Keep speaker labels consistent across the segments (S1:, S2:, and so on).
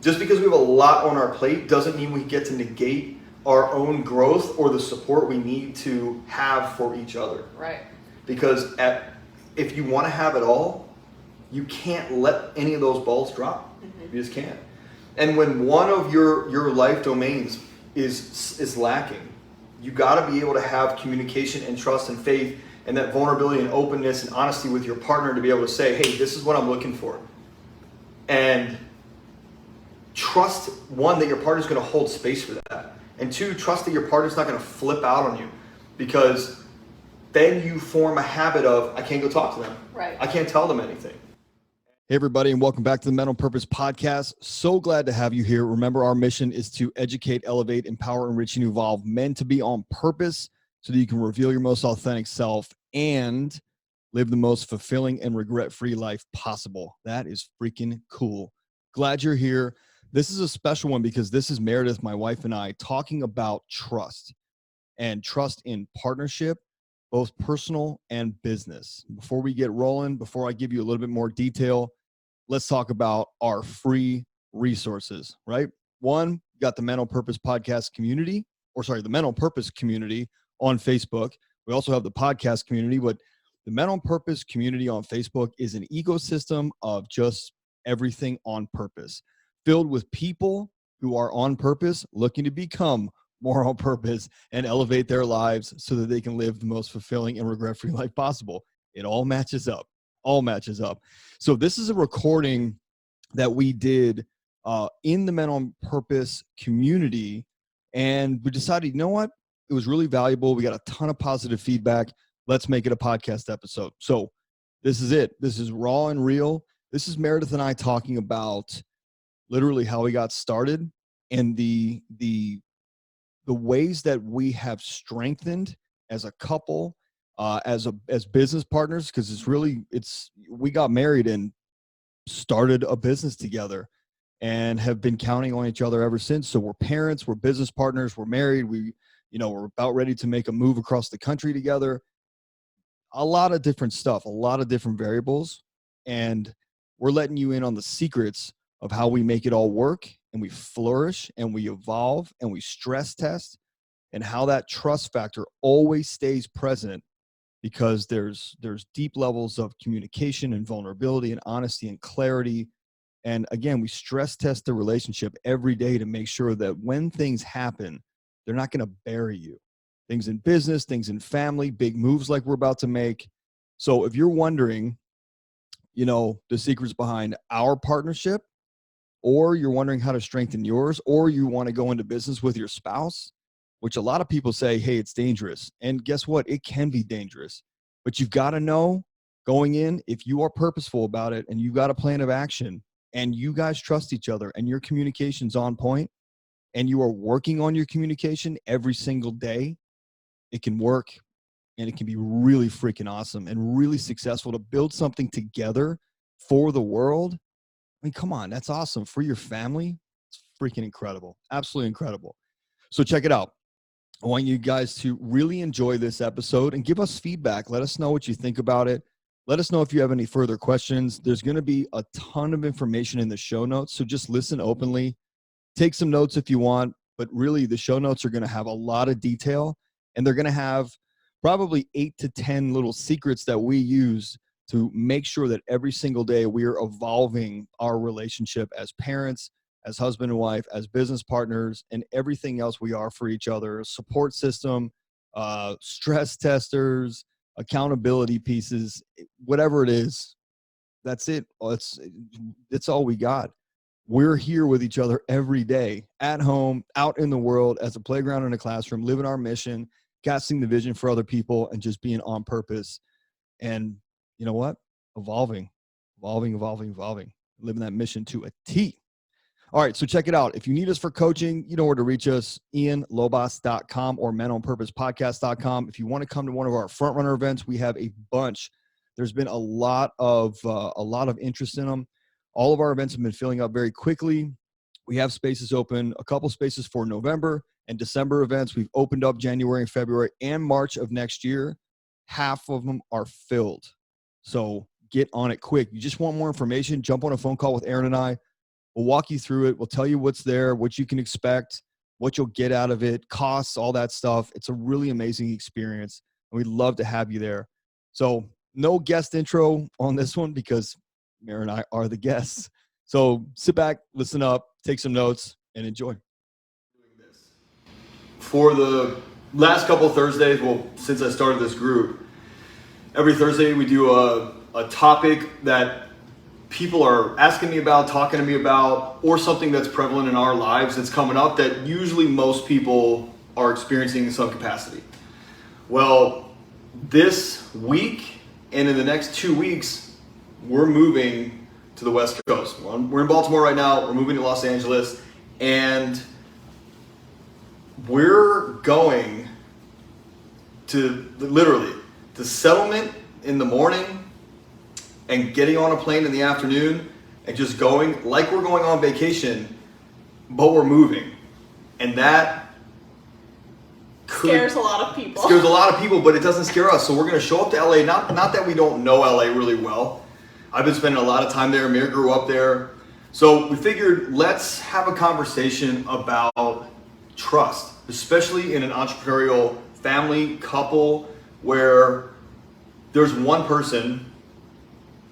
S1: Just because we have a lot on our plate doesn't mean we get to negate our own growth or the support we need to have for each other.
S2: Right.
S1: Because if you want to have it all, you can't let any of those balls drop. You just can't. And when one of your life domains is lacking, you got to be able to have communication and trust and faith and that vulnerability and openness and honesty with your partner to be able to say, hey, this is what I'm looking for. And trust, one, that your partner's going to hold space for that. And two, trust that your partner's not going to flip out on you, because then you form a habit of, I can't go talk to them.
S2: Right.
S1: I can't tell them anything.
S3: Hey, everybody, and welcome back to the Mental Purpose Podcast. So glad to have you here. Remember, our mission is to educate, elevate, empower, enrich, and evolve men to be on purpose so that you can reveal your most authentic self and live the most fulfilling and regret-free life possible. That is freaking cool. Glad you're here. This is a special one because this is Meredith, my wife, and I talking about trust and trust in partnership, both personal and business. Before we get rolling, before I give you a little bit more detail, let's talk about our free resources, right? One, you got the Mental Purpose Podcast community, the Mental Purpose community on Facebook. We also have the podcast community, but the Mental Purpose community on Facebook is an ecosystem of just everything on purpose, filled with people who are on purpose, looking to become more on purpose and elevate their lives so that they can live the most fulfilling and regret-free life possible. It all matches up. So this is a recording that we did in the Mental Purpose community, and we decided, you know what? It was really valuable. We got a ton of positive feedback. Let's make it a podcast episode. So this is it. This is raw and real. This is Meredith and I talking about literally how we got started and the ways that we have strengthened as a couple, as business partners, because we got married and started a business together and have been counting on each other ever since. So we're parents, we're business partners, we're married, we're about ready to make a move across the country together. A lot of different stuff, a lot of different variables, and we're letting you in on the secrets of how we make it all work, and we flourish and we evolve and we stress test, and how that trust factor always stays present, because there's deep levels of communication and vulnerability and honesty and clarity. And again, we stress test the relationship every day to make sure that when things happen, they're not going to bury you. Things in business, things in family, big moves like we're about to make. So if you're wondering, the secrets behind our partnership, or you're wondering how to strengthen yours, or you want to go into business with your spouse, which a lot of people say, hey, it's dangerous. And guess what? It can be dangerous. But you've got to know going in, if you are purposeful about it and you've got a plan of action and you guys trust each other and your communication's on point and you are working on your communication every single day, it can work, and it can be really freaking awesome and really successful to build something together for the world. I mean, come on, that's awesome. For your family, it's freaking incredible. Absolutely incredible. So check it out. I want you guys to really enjoy this episode and give us feedback. Let us know what you think about it. Let us know if you have any further questions. There's going to be a ton of information in the show notes, so just listen openly. Take some notes if you want, but really the show notes are going to have a lot of detail, and they're going to have probably 8 to 10 little secrets that we use to make sure that every single day we are evolving our relationship as parents, as husband and wife, as business partners, and everything else we are for each other, support system, stress testers, accountability pieces, whatever it is. That's it. It's all we got. We're here with each other every day, at home, out in the world, as a playground in a classroom, living our mission, casting the vision for other people, and just being on purpose. And you know what? Evolving, living that mission to a T. All right, so check it out. If you need us for coaching, you know where to reach us, ianlobas.com or mentalpurposepodcast.com. If you want to come to one of our frontrunner events, we have a bunch. There's been a lot of interest in them. All of our events have been filling up very quickly. We have spaces open, a couple spaces for November and December events. We've opened up January and February and March of next year. Half of them are filled. So get on it quick. You just want more information, jump on a phone call with Aaron and I. We'll walk you through it. We'll tell you what's there, what you can expect, what you'll get out of it, costs, all that stuff. It's a really amazing experience, and we'd love to have you there. So no guest intro on this one because Mary and I are the guests. So sit back, listen up, take some notes, and enjoy.
S1: For the last couple of Thursdays, well, since I started this group, every Thursday we do a topic that people are asking me about, talking to me about, or something that's prevalent in our lives that's coming up that usually most people are experiencing in some capacity. Well, this week and in the next 2 weeks, we're moving to the West Coast. We're in Baltimore right now, we're moving to Los Angeles, and we're going to literally the settlement in the morning and getting on a plane in the afternoon and just going like we're going on vacation, but we're moving. And that
S2: scares a lot of people.
S1: Scares a lot of people, but it doesn't scare us. So we're going to show up to LA. Not that we don't know LA really well. I've been spending a lot of time there. Mir grew up there. So we figured let's have a conversation about trust, especially in an entrepreneurial family, couple, where there's one person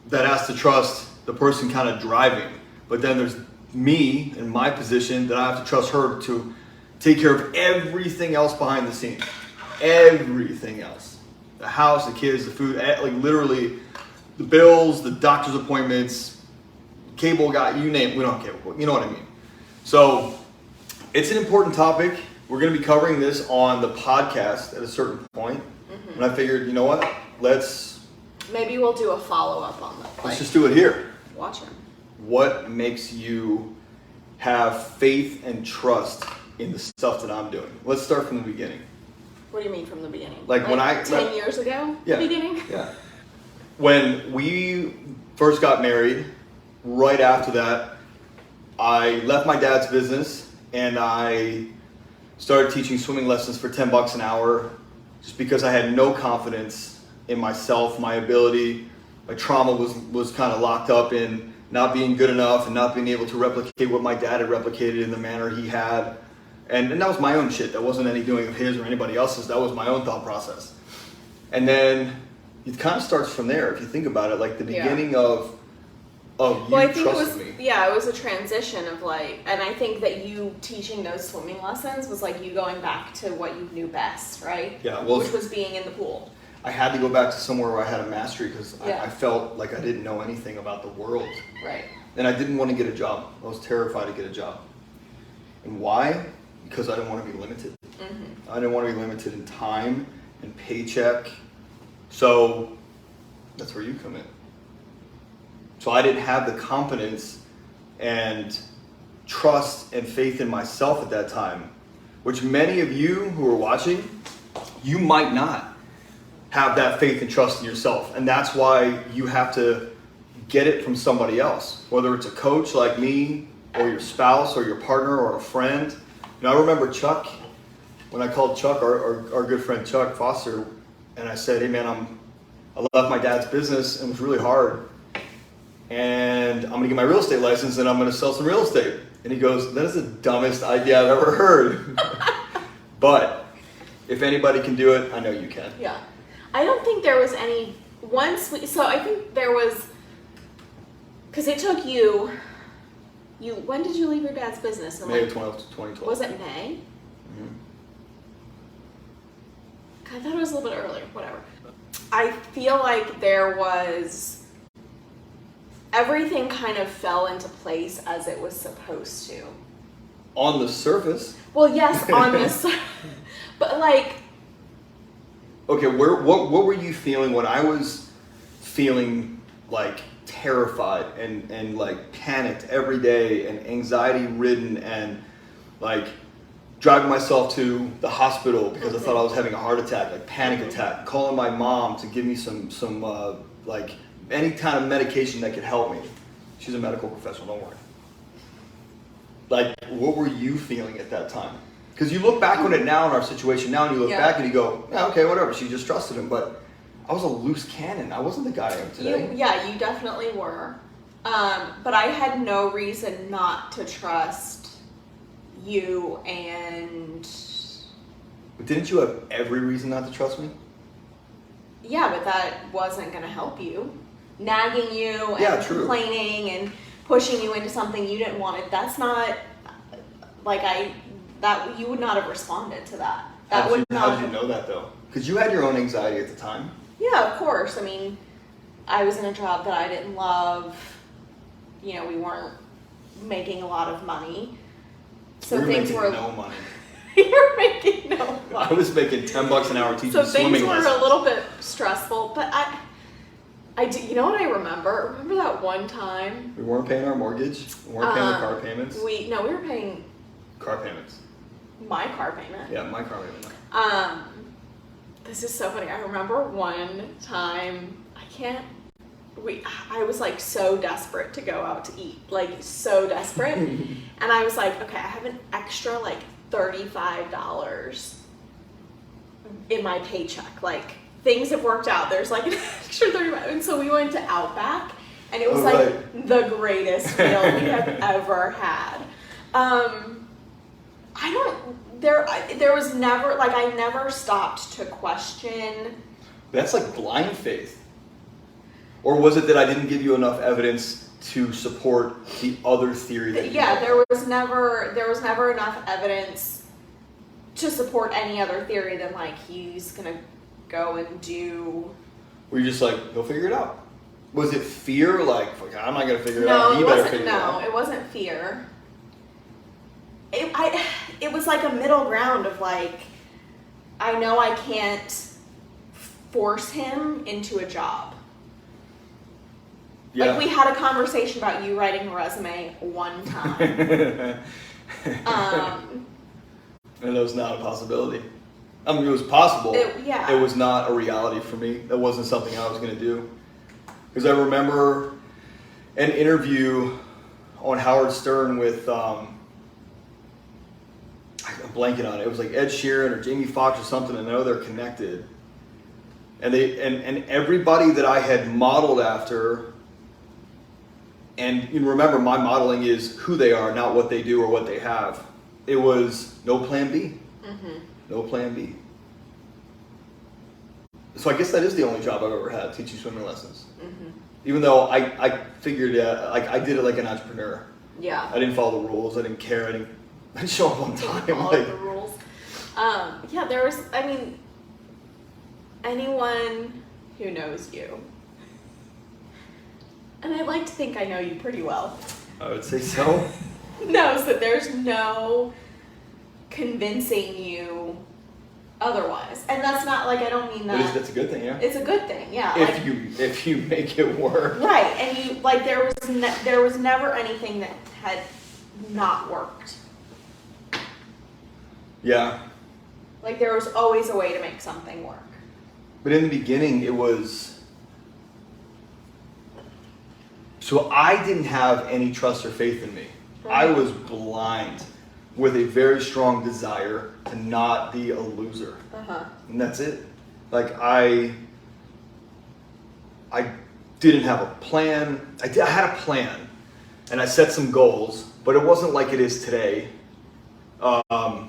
S1: that has to trust the person kind of driving, but then there's me in my position that I have to trust her to take care of everything else behind the scenes. Everything else. The house, the kids, the food, like literally the bills, the doctor's appointments, cable guy, you name it, we don't have cable, you know what I mean. So it's an important topic. We're going to be covering this on the podcast at a certain point. And I figured, you know what,
S2: maybe we'll do a follow-up on that.
S1: Let's just do it here.
S2: Watch him.
S1: What makes you have faith and trust in the stuff that I'm doing? Let's start from the beginning.
S2: What do you mean from the beginning?
S1: Like when
S2: 10 years ago?
S1: Yeah,
S2: the beginning?
S1: Yeah. When we first got married, right after that, I left my dad's business and I started teaching swimming lessons for $10 an hour just because I had no confidence in myself, my ability. My trauma was kind of locked up in not being good enough and not being able to replicate what my dad had replicated in the manner he had. And that was my own shit. That wasn't any doing of his or anybody else's. That was my own thought process. And then it kind of starts from there, if you think about it, like the beginning of you trusting me.
S2: Yeah, it was a transition of like, and I think that you teaching those swimming lessons was like you going back to what you knew best, right?
S1: Yeah, well,
S2: which was being in the pool.
S1: I had to go back to somewhere where I had a mastery because I felt like I didn't know anything about the world.
S2: Right.
S1: And I didn't want to get a job. I was terrified to get a job. And why? Because I didn't want to be limited. I didn't want to be limited in time and paycheck. So that's where you come in. So I didn't have the confidence and trust and faith in myself at that time, which many of you who are watching, you might not have that faith and trust in yourself. And that's why you have to get it from somebody else, whether it's a coach like me or your spouse or your partner or a friend. You know, I remember Chuck, when I called Chuck, our good friend Chuck Foster, and I said, hey man, I left my dad's business and it was really hard. And I'm gonna get my real estate license and I'm gonna sell some real estate. And he goes, that is the dumbest idea I've ever heard. But if anybody can do it, I know you can.
S2: Yeah. I don't think there was any, so I think there was, because it took you, when did you leave your dad's business?
S1: May of 2012.
S2: Was it May? I thought it was a little bit earlier, whatever. I feel like there was, everything kind of fell into place as it was supposed to.
S1: On the surface.
S2: Well, yes, on the surface. But like.
S1: Okay, what were you feeling when I was feeling like terrified and like panicked every day and anxiety ridden and like driving myself to the hospital because I thought I was having a heart attack, like panic attack, calling my mom to give me some like any kind of medication that could help me. She's a medical professional, don't worry. Like, what were you feeling at that time? Because you look back on it now in our situation now and you look back and you go, yeah, okay, whatever, she just trusted him. But I was a loose cannon. I wasn't the guy I am today.
S2: You definitely were. But I had no reason not to trust you, and
S1: But didn't you have every reason not to trust me?
S2: yeah, but that wasn't going to help you. Nagging you and
S1: Yeah, true.
S2: complaining and pushing you into something you didn't want. That's not like that you would not have responded to that.
S1: How did you know that though? Because you had your own anxiety at the time.
S2: Yeah, of course. I mean, I was in a job that I didn't love. You know, we weren't making a lot of money. So things were
S1: no money.
S2: You're making no money.
S1: I was making $10 an hour teaching
S2: So
S1: swimming
S2: things were
S1: lessons.
S2: a little bit stressful, but I do, you know what I remember? Remember that one time?
S1: We weren't paying our mortgage. We weren't paying the car payments.
S2: We were paying
S1: Car payments.
S2: my car payment.
S1: Yeah, my car payment.
S2: This is so funny. I remember one time, I was like so desperate to go out to eat, like so desperate. And I was like, okay, I have an extra like $35 in my paycheck. Like things have worked out. There's like an extra $35. And so we went to Outback, and it was the greatest meal we have ever had. There was never, like, I never stopped to question.
S1: That's like blind faith. Or was it that I didn't give you enough evidence to support the other theory that you held?
S2: There was never enough evidence to support any other theory than like he's gonna go and do.
S1: Were you just like, go figure it out? Was it fear? Like, I'm not gonna figure it
S2: No,
S1: out.
S2: it wasn't. No, it wasn't fear. It was like a middle ground of like, I know I can't force him into a job.
S1: Yeah.
S2: Like we had a conversation about you writing a resume one time.
S1: And that was not a possibility. I mean, it was possible.
S2: It
S1: was not a reality for me. That wasn't something I was going to do. Because I remember an interview on Howard Stern with, I'm blanking on it. It was like Ed Sheeran or Jamie Foxx or something. And I know they're connected. And and everybody that I had modeled after. And you remember, my modeling is who they are, not what they do or what they have. It was no plan B.
S2: Mm-hmm.
S1: No plan B. So I guess that is the only job I've ever had, teaching swimming lessons.
S2: Mm-hmm.
S1: Even though I figured like I did it like an entrepreneur.
S2: Yeah.
S1: I didn't follow the rules. I didn't care. I didn't show up on time.
S2: Follow the rules. Yeah, there was. I mean, anyone who knows you. And I like to think I know you pretty well.
S1: I would say so.
S2: Knows that there's no convincing you otherwise. And that's not like, I don't mean that.
S1: That's a good thing, yeah.
S2: It's a good thing, yeah.
S1: If you make it work.
S2: Right, and you like there was never anything that had not worked.
S1: Yeah.
S2: Like there was always a way to make something work.
S1: But in the beginning, it was. So I didn't have any trust or faith in me. I was blind with a very strong desire to not be a loser.
S2: Uh-huh.
S1: And that's it. Like I didn't have a plan. I had a plan and I set some goals, but it wasn't like it is today. I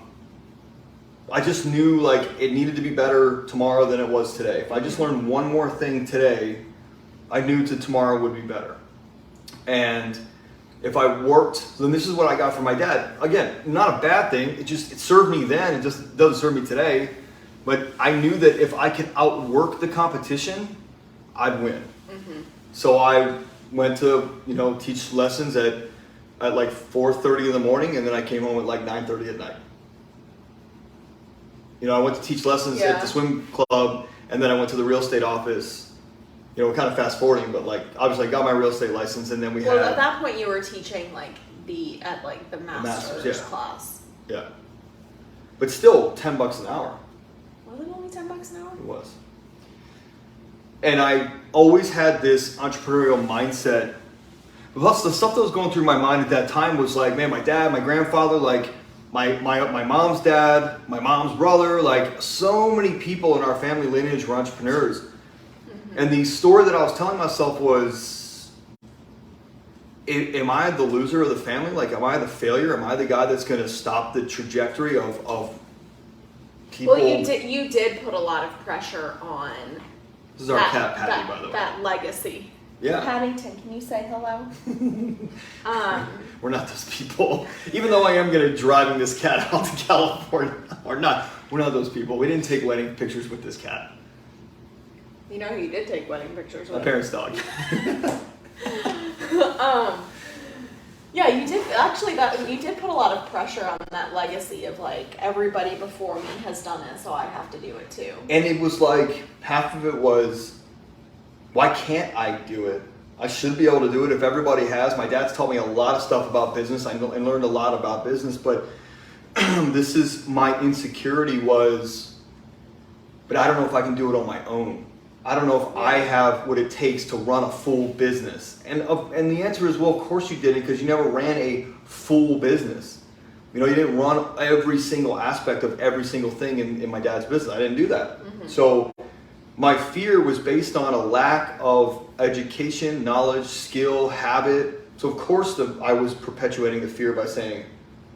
S1: just knew like it needed to be better tomorrow than it was today. If I just learned one more thing today, I knew tomorrow would be better. And if I worked, then this is what I got from my dad. Again, not a bad thing. It served me then. It just doesn't serve me today. But I knew that if I could outwork the competition, I'd win. Mm-hmm. So I went to, teach lessons at like 4:30 in the morning, and then I came home at like 9:30 at night. I went to teach lessons at the swim club, and then I went to the real estate office. We're kind of fast forwarding, but like obviously I got my real estate license, and then we had.
S2: Well, at that point you were teaching like the master's class.
S1: Yeah, but still $10 an hour.
S2: Was it only $10 an hour?
S1: It was. And I always had this entrepreneurial mindset. Plus, the stuff that was going through my mind at that time was like, man, my dad, my grandfather, like my mom's dad, my mom's brother, like so many people in our family lineage were entrepreneurs. And the story that I was telling myself was, am I the loser of the family? Like, am I the failure? Am I the guy that's going to stop the trajectory of people?
S2: Well, you did put a lot of pressure on.
S1: This is our cat Patty, by the way.
S2: That legacy.
S1: Yeah.
S2: Paddington, can you say hello?
S1: We're not those people. Even though I am going to driving this cat out to California, or not, we're not those people. We didn't take wedding pictures with this cat.
S2: You know who you did take wedding pictures with?
S1: My parents' dog.
S2: Yeah, you did actually. You did put a lot of pressure on that legacy of like everybody before me has done it, so I have to do it too.
S1: And it was like half of it was, why can't I do it? I should be able to do it if everybody has. My dad's taught me a lot of stuff about business. I learned a lot about business, but this is my insecurity was, but I don't know if I can do it on my own. I don't know if I have what it takes to run a full business. And the answer is, well, of course you didn't, because you never ran a full business. You know, you didn't run every single aspect of every single thing in my dad's business. I didn't do that. Mm-hmm. So my fear was based on a lack of education, knowledge, skill, habit. So of course I was perpetuating the fear by saying,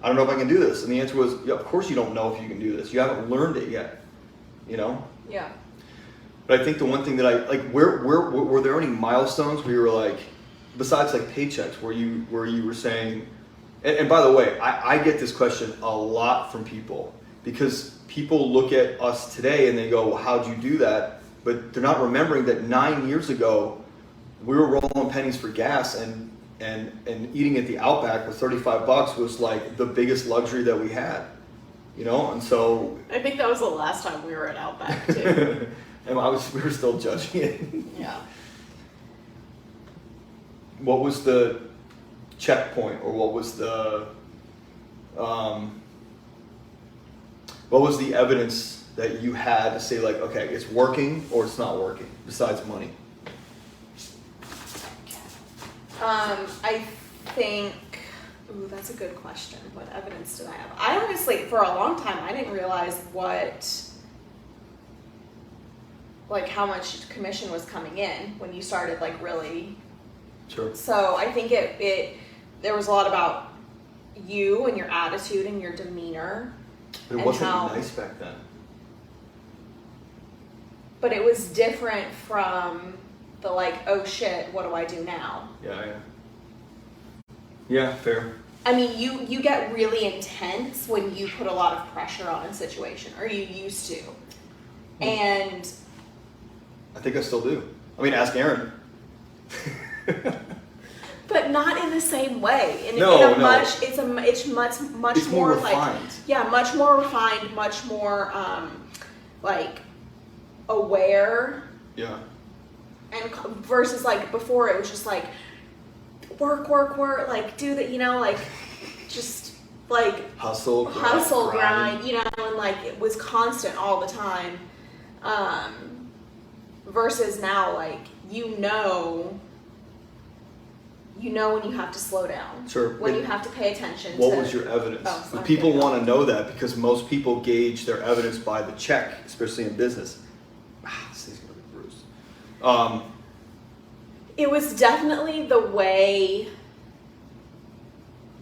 S1: I don't know if I can do this. And the answer was, yeah, of course you don't know if you can do this. You haven't learned it yet, you know?
S2: Yeah.
S1: But I think the one thing that I, like, were there any milestones where you were like, besides like paychecks, where you were saying, and by the way, I get this question a lot from people, because people look at us today and they go, well, how'd you do that? But they're not remembering that 9 years ago, we were rolling pennies for gas, and eating at the Outback for $35 was like the biggest luxury that we had, you know? And so
S2: I think that was the last time we were at Outback too.
S1: And we were still judging it.
S2: Yeah.
S1: What was the checkpoint, or what was the evidence that you had to say, like, okay, it's working or it's not working, besides money?
S2: I think, that's a good question. What evidence did I have? I honestly, for a long time, I didn't realize how much commission was coming in when you started, like, really.
S1: Sure.
S2: So I think there was a lot about you and your attitude and your demeanor.
S1: But it wasn't nice back then.
S2: But it was different from the, like, oh shit, what do I do now?
S1: Yeah, fair.
S2: I mean, you get really intense when you put a lot of pressure on a situation, or you used to. And
S1: I think I still do. I mean, ask Aaron.
S2: But not in the same way. It's much more
S1: refined.
S2: Like, much more refined, much more like aware.
S1: Yeah.
S2: And versus like before, it was just like work, like do that, you know, like just like
S1: hustle,
S2: grind, you know, and like it was constant all the time. Versus now, like, you know when you have to slow down.
S1: Sure.
S2: When you have to pay attention.
S1: What was your evidence? People want to know that, because most people gauge their evidence by the check, especially in business. This thing's gonna be bruised.
S2: It was definitely the way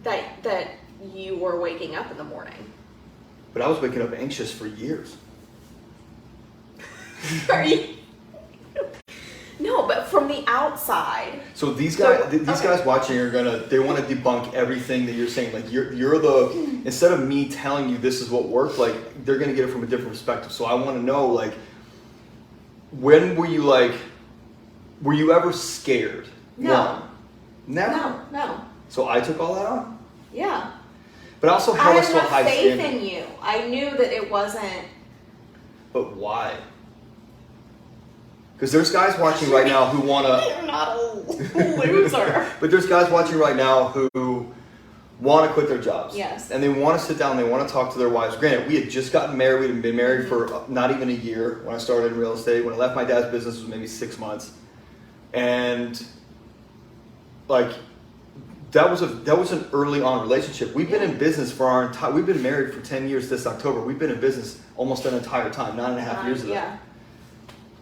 S2: that you were waking up in the morning.
S1: But I was waking up anxious for years.
S2: Are you? No, but from the outside.
S1: So these guys watching they want to debunk everything that you're saying. Like you're the, instead of me telling you this is what worked, like they're gonna get it from a different perspective. So I want to know, like, when were you ever scared?
S2: No.
S1: One. Never.
S2: No.
S1: So I took all that on.
S2: Yeah.
S1: But I also held us to a high
S2: faith
S1: standard.
S2: in you. I knew that it wasn't.
S1: But why? Because there's guys watching right now who want to...
S2: You're not a loser.
S1: But there's guys watching right now who want to quit their jobs.
S2: Yes.
S1: And they want to sit down, they want to talk to their wives. Granted, we had just gotten married. We had been married for not even a year when I started in real estate. When I left my dad's business, it was maybe 6 months. And, like, that was an early on relationship. We've been in business for we've been married for 10 years this October. We've been in business almost an entire time, 9.5 years of that.
S2: Yeah.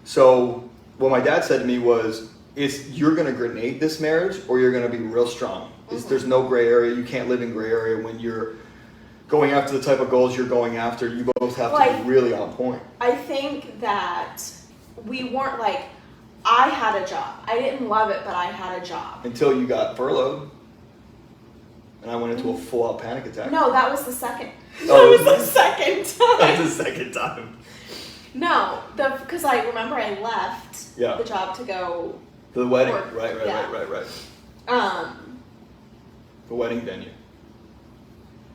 S1: So what my dad said to me was, is you're going to grenade this marriage or you're going to be real strong. There's no gray area. You can't live in gray area when you're going after the type of goals you're going after. You both have to be really on point.
S2: I think that we weren't like, I had a job. I didn't love it, but I had a job.
S1: Until you got furloughed. And I went into a full-out panic attack.
S2: No, that was the second.
S1: Oh,
S2: that was the second time.
S1: That was the second time.
S2: No, because I remember I left the job to go.
S1: The wedding.
S2: Work.
S1: Right. The wedding venue.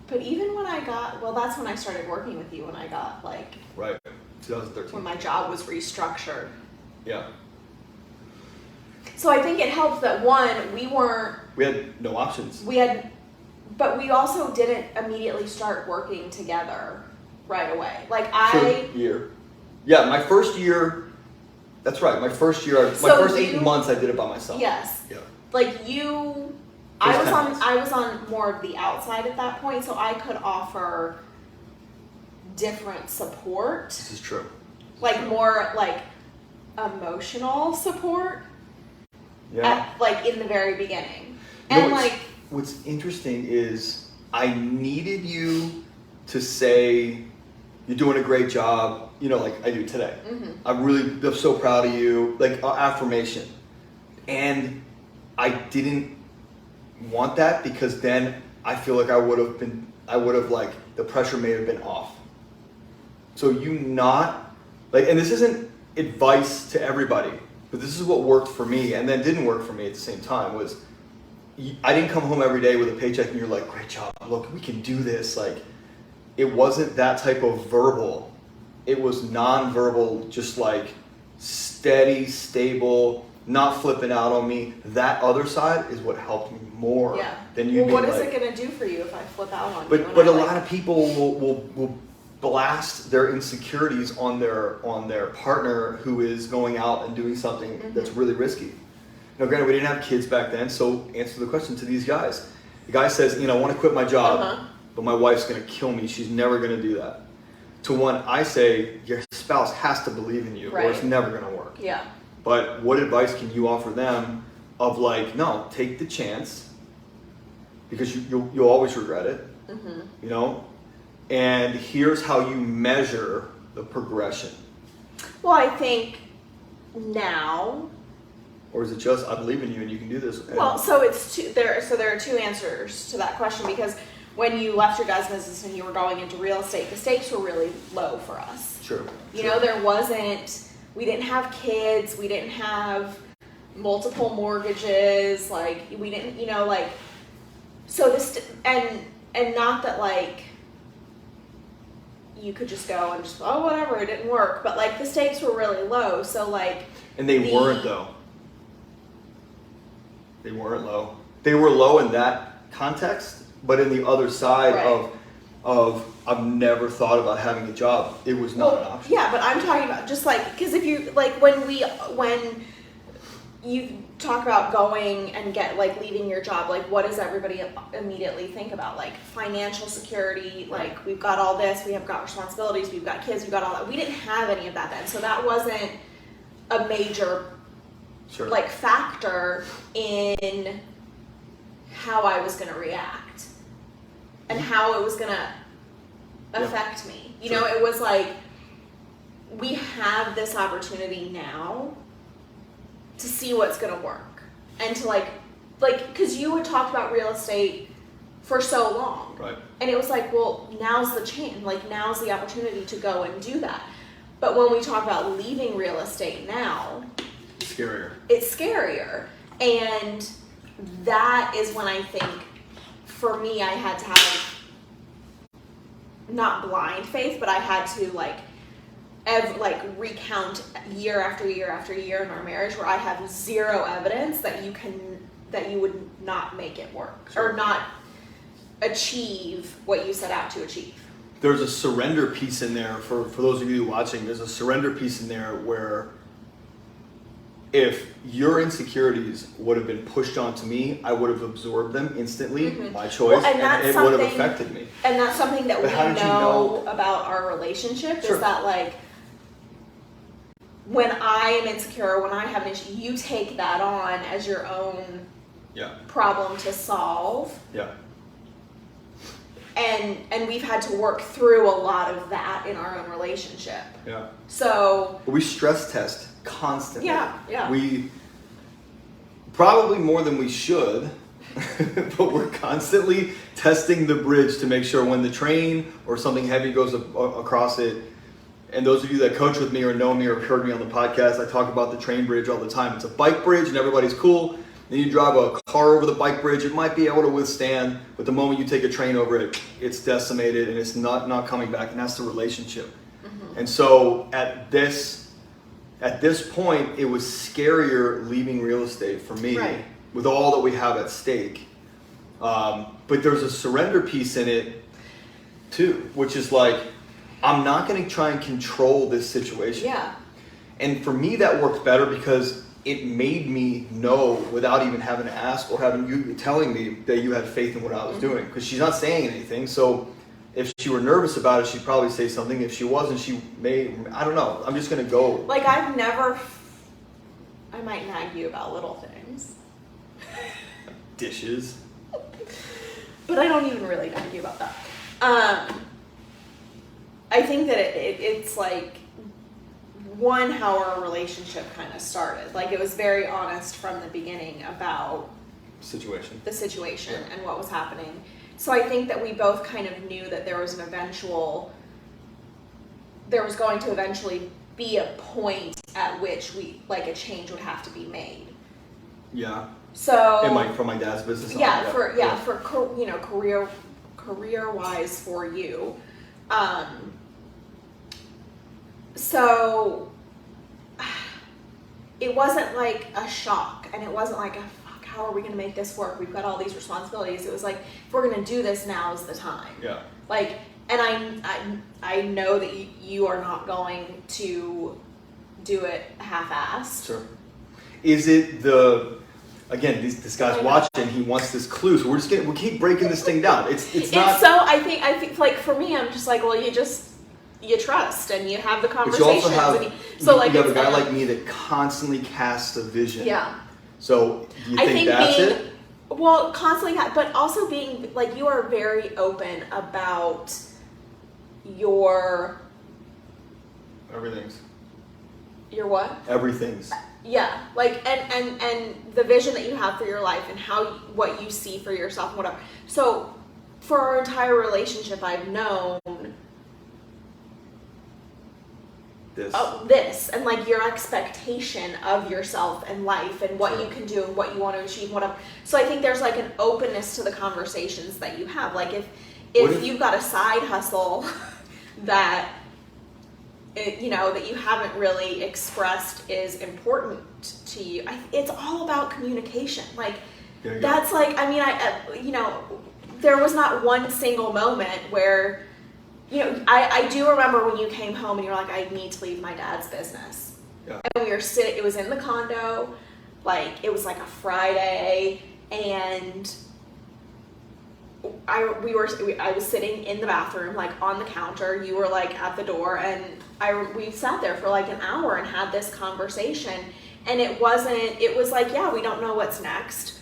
S2: But even when I got, that's when I started working with you, when I got
S1: Right, 2013.
S2: When my job was restructured.
S1: Yeah.
S2: So I think it helped that we
S1: had no options.
S2: But we also didn't immediately start working together right away.
S1: Year. Yeah, my first year, that's right, my first 8 months I did it by myself.
S2: Yes.
S1: Yeah.
S2: I was on more of the outside at that point, so I could offer different support.
S1: This is true.
S2: More emotional support.
S1: Yeah.
S2: In the very beginning.
S1: What's interesting is I needed you to say you're doing a great job, like I do today. Mm-hmm. I'm so proud of you, affirmation. And I didn't want that because then I feel like the pressure may have been off. So and this isn't advice to everybody, but this is what worked for me and then didn't work for me at the same time was I didn't come home every day with a paycheck and you're like, great job, look, we can do this. It wasn't that type of verbal. It was non-verbal, just steady, stable, not flipping out on me. That other side is what helped me more than you.
S2: What is it going to do for you if I flip out on you?
S1: But a lot of people will blast their insecurities on their partner who is going out and doing something that's really risky. Now, granted, we didn't have kids back then, so answer the question to these guys. The guy says, I want to quit my job, but my wife's going to kill me. She's never going to do that. To one, I say, your spouse has to believe in you, or it's never going to work.
S2: Yeah.
S1: But what advice can you offer them of no, take the chance, because you'll always regret it, and here's how you measure the progression.
S2: Well, I think now...
S1: Or is it just, I believe in you and you can do this?
S2: Well, so there are two answers to that question, because when you left your guys' business and you were going into real estate, the stakes were really low for us.
S1: Sure.
S2: We didn't have kids, we didn't have multiple mortgages, we didn't, so this, and not that you could just go and just, whatever, it didn't work, but the stakes were really low, so
S1: And they weren't though. They weren't low. They were low in that context, but in the other side of I've never thought about having a job, it was not an option.
S2: Yeah, but I'm talking about just because if you when you talk about going and leaving your job, what does everybody immediately think about? Financial security, we've got all this, we have got responsibilities, we've got kids, we've got all that. We didn't have any of that then, so that wasn't a major factor in how I was going to react and how it was going to affect me. It was we have this opportunity now to see what's going to work and to because you had talked about real estate for so long.
S1: Right.
S2: And it was now's the chance, now's the opportunity to go and do that. But when we talk about leaving real estate now, it's scarier. And that is when I think, for me, I had to have not blind faith, but I had to recount year after year after year in our marriage where I have zero evidence that you would not make it work or not achieve what you set out to achieve.
S1: There's a surrender piece in there for those of you watching. There's a surrender piece in there where if your insecurities would have been pushed onto me, I would have absorbed them instantly, my choice, and it would have affected me.
S2: And that's something that we know about our relationship is that when I am insecure, when I have an issue, you take that on as your own problem to solve.
S1: Yeah.
S2: And we've had to work through a lot of that in our own relationship.
S1: Yeah.
S2: So
S1: we stress test constantly.
S2: Yeah.
S1: We probably more than we should, but we're constantly testing the bridge to make sure when the train or something heavy goes across it. And those of you that coach with me or know me or heard me on the podcast, I talk about the train bridge all the time. It's a bike bridge and everybody's cool. Then you drive a car over the bike bridge, it might be able to withstand, but the moment you take a train over it, it's decimated and it's not coming back, and that's the relationship. Mm-hmm. And so at this point, it was scarier leaving real estate for me, with all that we have at stake. But there's a surrender piece in it too, which is like, I'm not going to try and control this situation.
S2: Yeah.
S1: And for me, that worked better because it made me know without even having to ask or having you telling me that you had faith in what I was doing. Because she's not saying anything. So if she were nervous about it, she'd probably say something. If she wasn't, she may, I don't know. I'm just going to go.
S2: Like I might nag you about little things.
S1: Dishes.
S2: But I don't even really nag you about that. I think that it's like, one, how our relationship kind of started. Like it was very honest from the beginning about the situation and what was happening. So I think that we both kind of knew that there was going to eventually be a point at which a change would have to be made.
S1: Yeah.
S2: So
S1: for my dad's business.
S2: For career wise for you. So it wasn't like a shock, and it wasn't like how are we going to make this work? We've got all these responsibilities. It was like, if we're going to do this, now's the time. Yeah. Like, and I know that you are not going to do it half-assed.
S1: Sure. Is it again, this guy's watching, he wants this clue, so we'll keep breaking this thing down. It's not.
S2: So I think like for me, I'm just like, well, you trust and you have the conversations.
S1: But you also have, you have a guy like me that constantly casts a vision.
S2: Yeah.
S1: So do you think that's it?
S2: Well, constantly, but also being like, you are very open about your
S1: everything's.
S2: Your what?
S1: Everything's.
S2: Yeah, like and the vision that you have for your life and what you see for yourself and whatever. So for our entire relationship, I've known this and like your expectation of yourself and life and what you can do and what you want to achieve, whatever. So I think there's like an openness to the conversations that you have. Like if you've got a side hustle that that you haven't really expressed is important to you, it's all about communication. Like that's like, I mean, there was not one single moment where. I do remember when you came home and you're like, I need to leave my dad's business. Yeah. And we were sitting, it was in the condo, like it was like a Friday, and I was sitting in the bathroom, like on the counter, you were like at the door, and we sat there for like an hour and had this conversation, and it was like, yeah, we don't know what's next.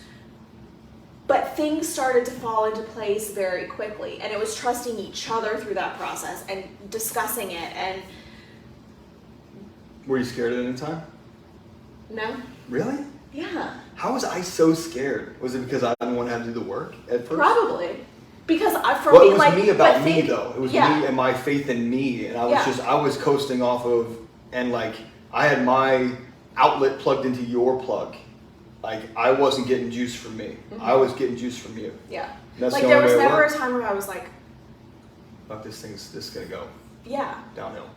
S2: But things started to fall into place very quickly, and it was trusting each other through that process and discussing it. And
S1: were you scared at any time?
S2: No.
S1: Really?
S2: Yeah.
S1: How was I so scared? Was it because I didn't want to have to do the work at first?
S2: Probably. Because
S1: it was me about me though. It was me and my faith in me, and I was coasting off of, and like I had my outlet plugged into your plug. Like, I wasn't getting juice from me. Mm-hmm. I was getting juice from you.
S2: Yeah.
S1: That's
S2: like, there was never a time where I was like,
S1: fuck, this thing's just going to go downhill.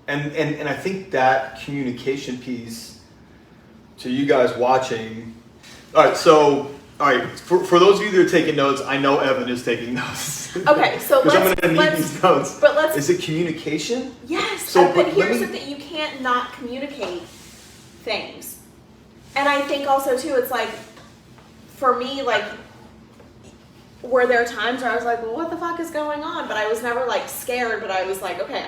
S1: And I think that communication piece to you guys watching. All right, for those of you that are taking notes, I know Evan is taking notes.
S2: Okay, so
S1: I'm going to need these notes.
S2: But
S1: is it communication?
S2: Yes, but here's the thing, you can't not communicate things. And I think also too, it's like, for me, like, were there times where I was like, well, what the fuck is going on? But I was never like scared, but I was like, okay,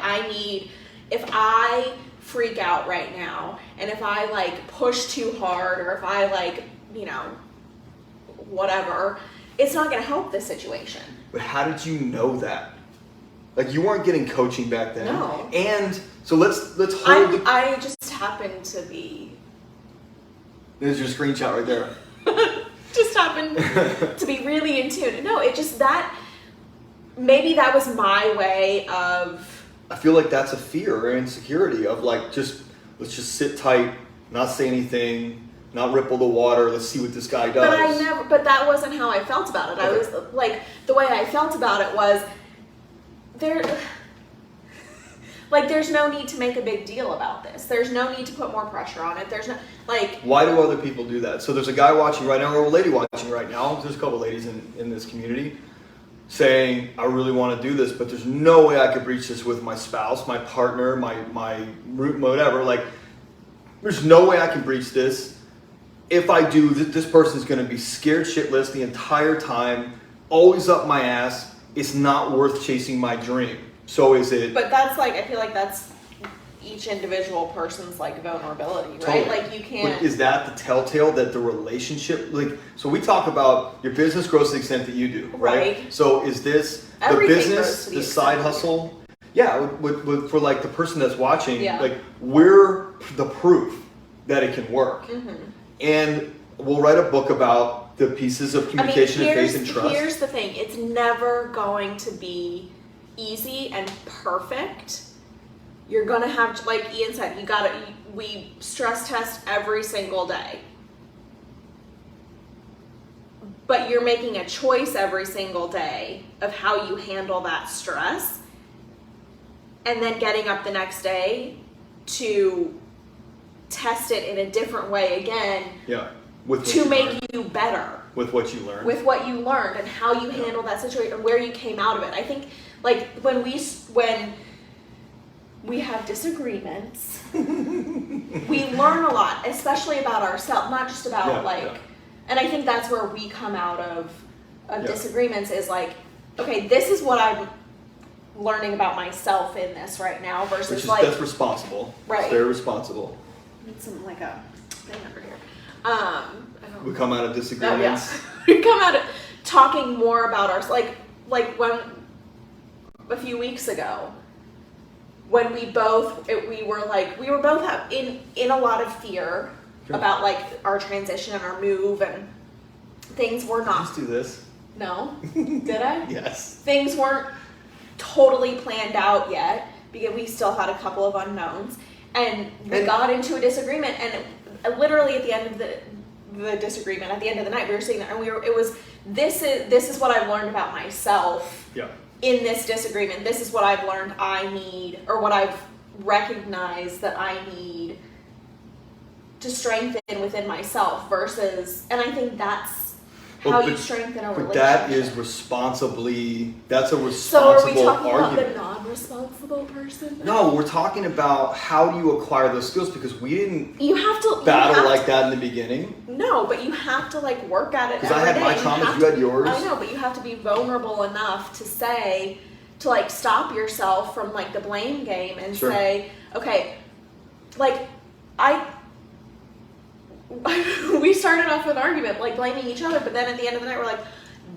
S2: if I freak out right now, and if I like push too hard, or if I like, you know, whatever, it's not going to help the situation.
S1: But how did you know that? Like, you weren't getting coaching back then.
S2: No.
S1: And so let's hold
S2: I just happened to be.
S1: There's your screenshot right there.
S2: Just happened to be really in tune. No, it just maybe that was my way of.
S1: I feel like that's a fear or insecurity of like, let's just sit tight, not say anything, not ripple the water. Let's see what this guy does.
S2: But that wasn't how I felt about it. Okay. I was like, the way I felt about it was there's no need to make a big deal about this. There's no need to put more pressure on it. There's no, like...
S1: Why do other people do that? So there's a guy watching right now, or a lady watching right now. There's a couple of ladies in this community saying, I really want to do this, but there's no way I could breach this with my spouse, my partner, my root, whatever. Like, there's no way I can breach this. If I do, this person's going to be scared shitless the entire time, always up my ass. It's not worth chasing my dream. So is it?
S2: But that's like, I feel like that's each individual person's like vulnerability, right?
S1: Totally.
S2: Like you can't.
S1: But is that the telltale that the relationship, like, so we talk about your business grows to the extent that you do, right? So is this
S2: everything
S1: the business, the side hustle? Yeah, for like the person that's watching, like, we're the proof that it can work. Mm-hmm. And we'll write a book about the pieces of communication and faith and trust.
S2: Here's the thing. It's never going to be easy and perfect. You're going to have, like Ian said, we stress test every single day. But you're making a choice every single day of how you handle that stress. And then getting up the next day to test it in a different way again.
S1: Yeah.
S2: To make you better.
S1: With what you learned.
S2: With what you learned and how you handle that situation and where you came out of it. I think, like, when we have disagreements, we learn a lot, especially about ourselves, not just about and I think that's where we come out of disagreements is like, okay, this is what I'm learning about myself in this right now versus
S1: that's responsible.
S2: Right.
S1: It's very responsible.
S2: Need some like a thing under here.
S1: We come out of disagreements.
S2: We come out of talking more about ourselves. Like when a few weeks ago, when we were both in a lot of fear about like our transition and our move, and things were not.
S1: Let's do this.
S2: No, did I?
S1: Yes. Things
S2: weren't totally planned out yet because we still had a couple of unknowns, and we got into a disagreement, and literally at the end of the disagreement, at the end of the night, we were sitting there, and this is what I've learned about myself.
S1: Yeah.
S2: In this disagreement, this is what I've learned I need, or what I've recognized that I need to strengthen within myself versus, and I think that's how you strengthen a relationship.
S1: But that is that's a responsible
S2: So are we talking
S1: argument.
S2: about the non-responsible person?
S1: No, we're talking about how do you acquire those skills, because we didn't battle like that in the beginning.
S2: No, but you have to like work at it every day.
S1: Because I had my traumas, you had yours.
S2: I know, but you have to be vulnerable enough to like stop yourself from like the blame game and say, okay, like we started off with an argument, like blaming each other, but then at the end of the night we're like,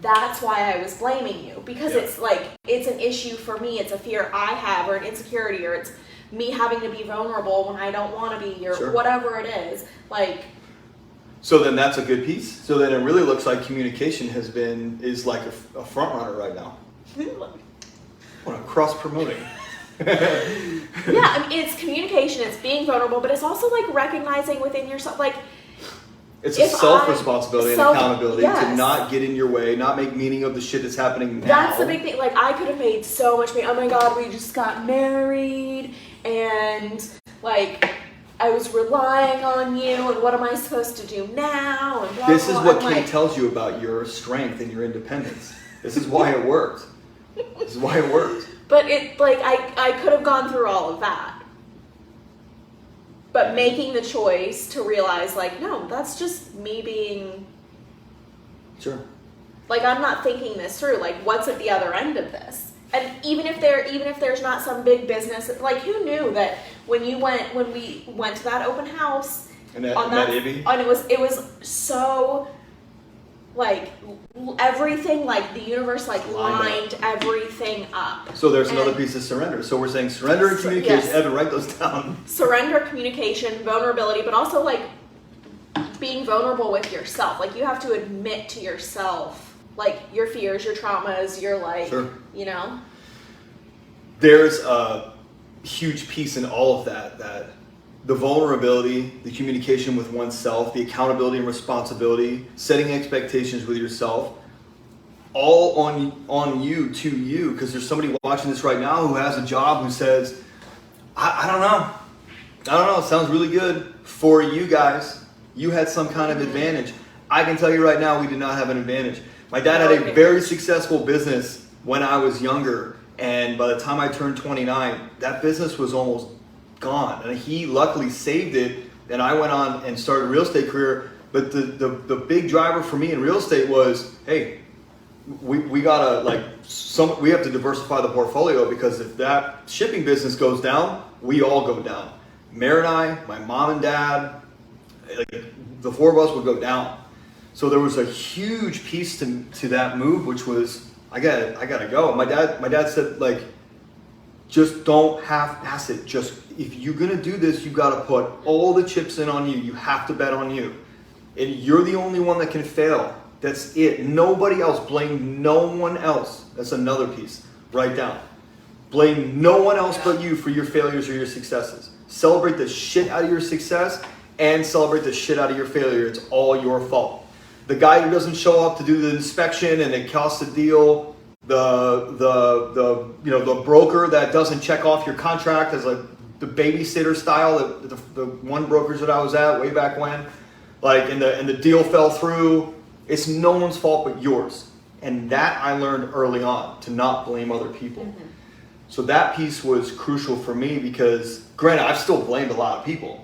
S2: that's why I was blaming you, because it's like, it's an issue for me, it's a fear I have, or an insecurity, or it's me having to be vulnerable when I don't want to be, or whatever it is, like.
S1: So then that's a good piece. So then it really looks like communication is like a front runner right now. What a cross promoting.
S2: I mean, it's communication, it's being vulnerable, but it's also like recognizing within yourself, like,
S1: it's a self-responsibility and accountability to not get in your way, not make meaning of the shit that's happening now.
S2: That's the big thing. Like, I could have made so much money. Oh my God, we just got married, and like, I was relying on you, and what am I supposed to do now? And blah,
S1: this is what
S2: Kate
S1: tells you about your strength and your independence. This is why it worked. This is why it worked.
S2: But it, like, I could have gone through all of that. But making the choice to realize, like, no, that's just me being...
S1: Sure.
S2: Like, I'm not thinking this through. Like, what's at the other end of this? And even if there's not some big business, like who knew that when we went to that open house
S1: And that Ivy?
S2: And it was so like everything, like the universe like lined everything up.
S1: So there's another piece of surrender. So we're saying surrender and communication.
S2: Yes.
S1: Evan, write those down.
S2: Surrender, communication, vulnerability, but also like being vulnerable with yourself. Like you have to admit to yourself like your fears, your traumas, your like,
S1: Sure.
S2: you know.
S1: There's a huge piece in all of that the vulnerability, the communication with oneself, the accountability and responsibility, setting expectations with yourself, all on you, to you, because there's somebody watching this right now who has a job who says, I don't know, it sounds really good for you guys. You had some kind of advantage. I can tell you right now, we did not have an advantage. My dad had a very successful business when I was younger, and by the time I turned 29, that business was almost gone. And he luckily saved it, and I went on and started a real estate career. But the big driver for me in real estate was, hey, we gotta we have to diversify the portfolio, because if that shipping business goes down, we all go down. Mary and I, my mom and dad, the four of us would go down. So there was a huge piece to that move, which was I gotta go. My dad said, like, just don't half-ass it. Just, if you're gonna do this, you gotta put all the chips in on you. You have to bet on you. And you're the only one that can fail. That's it. Nobody else. Blame no one else. That's another piece. Write down. Blame no one else but you for your failures or your successes. Celebrate the shit out of your success and celebrate the shit out of your failure. It's all your fault. The guy who doesn't show up to do the inspection and it costs a deal, the broker that doesn't check off your contract as the babysitter style, the one brokers that I was at way back when, and the deal fell through. It's no one's fault but yours. And that I learned early on, to not blame other people. Mm-hmm. So that piece was crucial for me, because granted, I've still blamed a lot of people,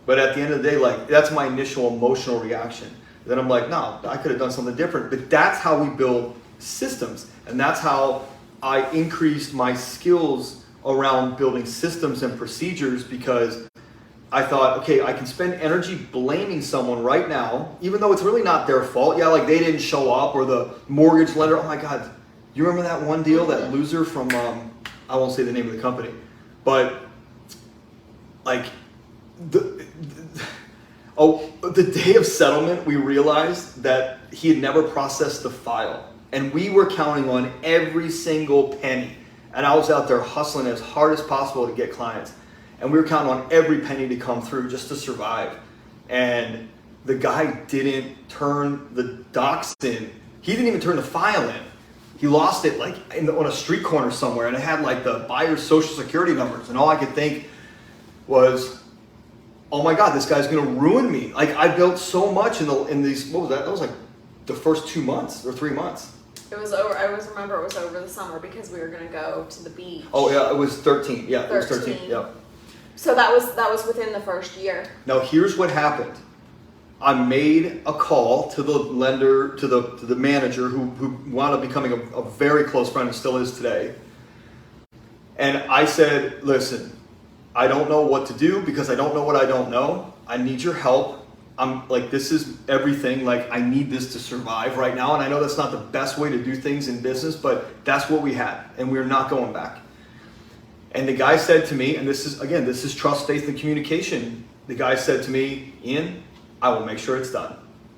S1: but at the end of the day, that's my initial emotional reaction. Then I'm like, no, I could have done something different. But that's how we build systems. And that's how I increased my skills around building systems and procedures, because I thought, okay, I can spend energy blaming someone right now, even though it's really not their fault. Yeah, they didn't show up, or the mortgage lender. Oh my God, you remember that one deal, that loser from, I won't say the name of the company, but the day of settlement, we realized that he had never processed the file. And we were counting on every single penny. And I was out there hustling as hard as possible to get clients. And we were counting on every penny to come through just to survive. And the guy didn't turn the docs in. He didn't even turn the file in. He lost it on a street corner somewhere, and it had the buyer's social security numbers. And all I could think was, oh my God, this guy's gonna ruin me. I built so much in these, what was that? That was the first 2 months or 3 months.
S2: It was over. I remember it was over the summer, because we were gonna go to the beach.
S1: Oh yeah, it was 13. Yeah, 13. It was 13. Yep.
S2: So that was within the first year.
S1: Now here's what happened. I made a call to the lender, to the manager, who wound up becoming a very close friend and still is today. And I said, listen, I don't know what to do, because I don't know what I don't know. I need your help. I'm this is everything. I need this to survive right now. And I know that's not the best way to do things in business, but that's what we had, and we're not going back. And the guy said to me, and this is trust, faith, and communication. The guy said to me, Ian, I will make sure it's done.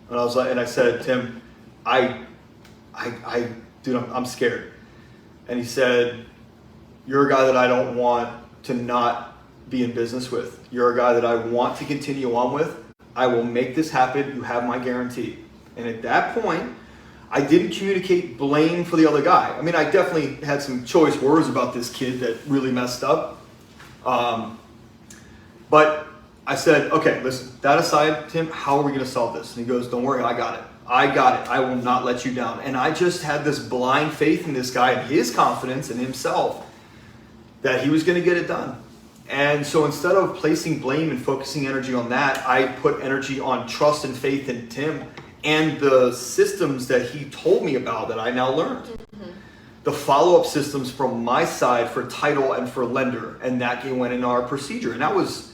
S1: And I said, Tim, dude, I'm scared. And he said, you're a guy that I don't want to not be in business with. You're a guy that I want to continue on with. I will make this happen. You have my guarantee. And at that point, I didn't communicate blame for the other guy. I mean, I definitely had some choice words about this kid that really messed up. But I said, okay, listen, that aside, Tim, how are we going to solve this? And he goes, don't worry, I got it. I will not let you down. And I just had this blind faith in this guy and his confidence in himself that he was going to get it done. And so instead of placing blame and focusing energy on that, I put energy on trust and faith in Tim and the systems that he told me about that I now learned. Mm-hmm. the follow-up systems from my side for title and for lender, and that went in our procedure. And that was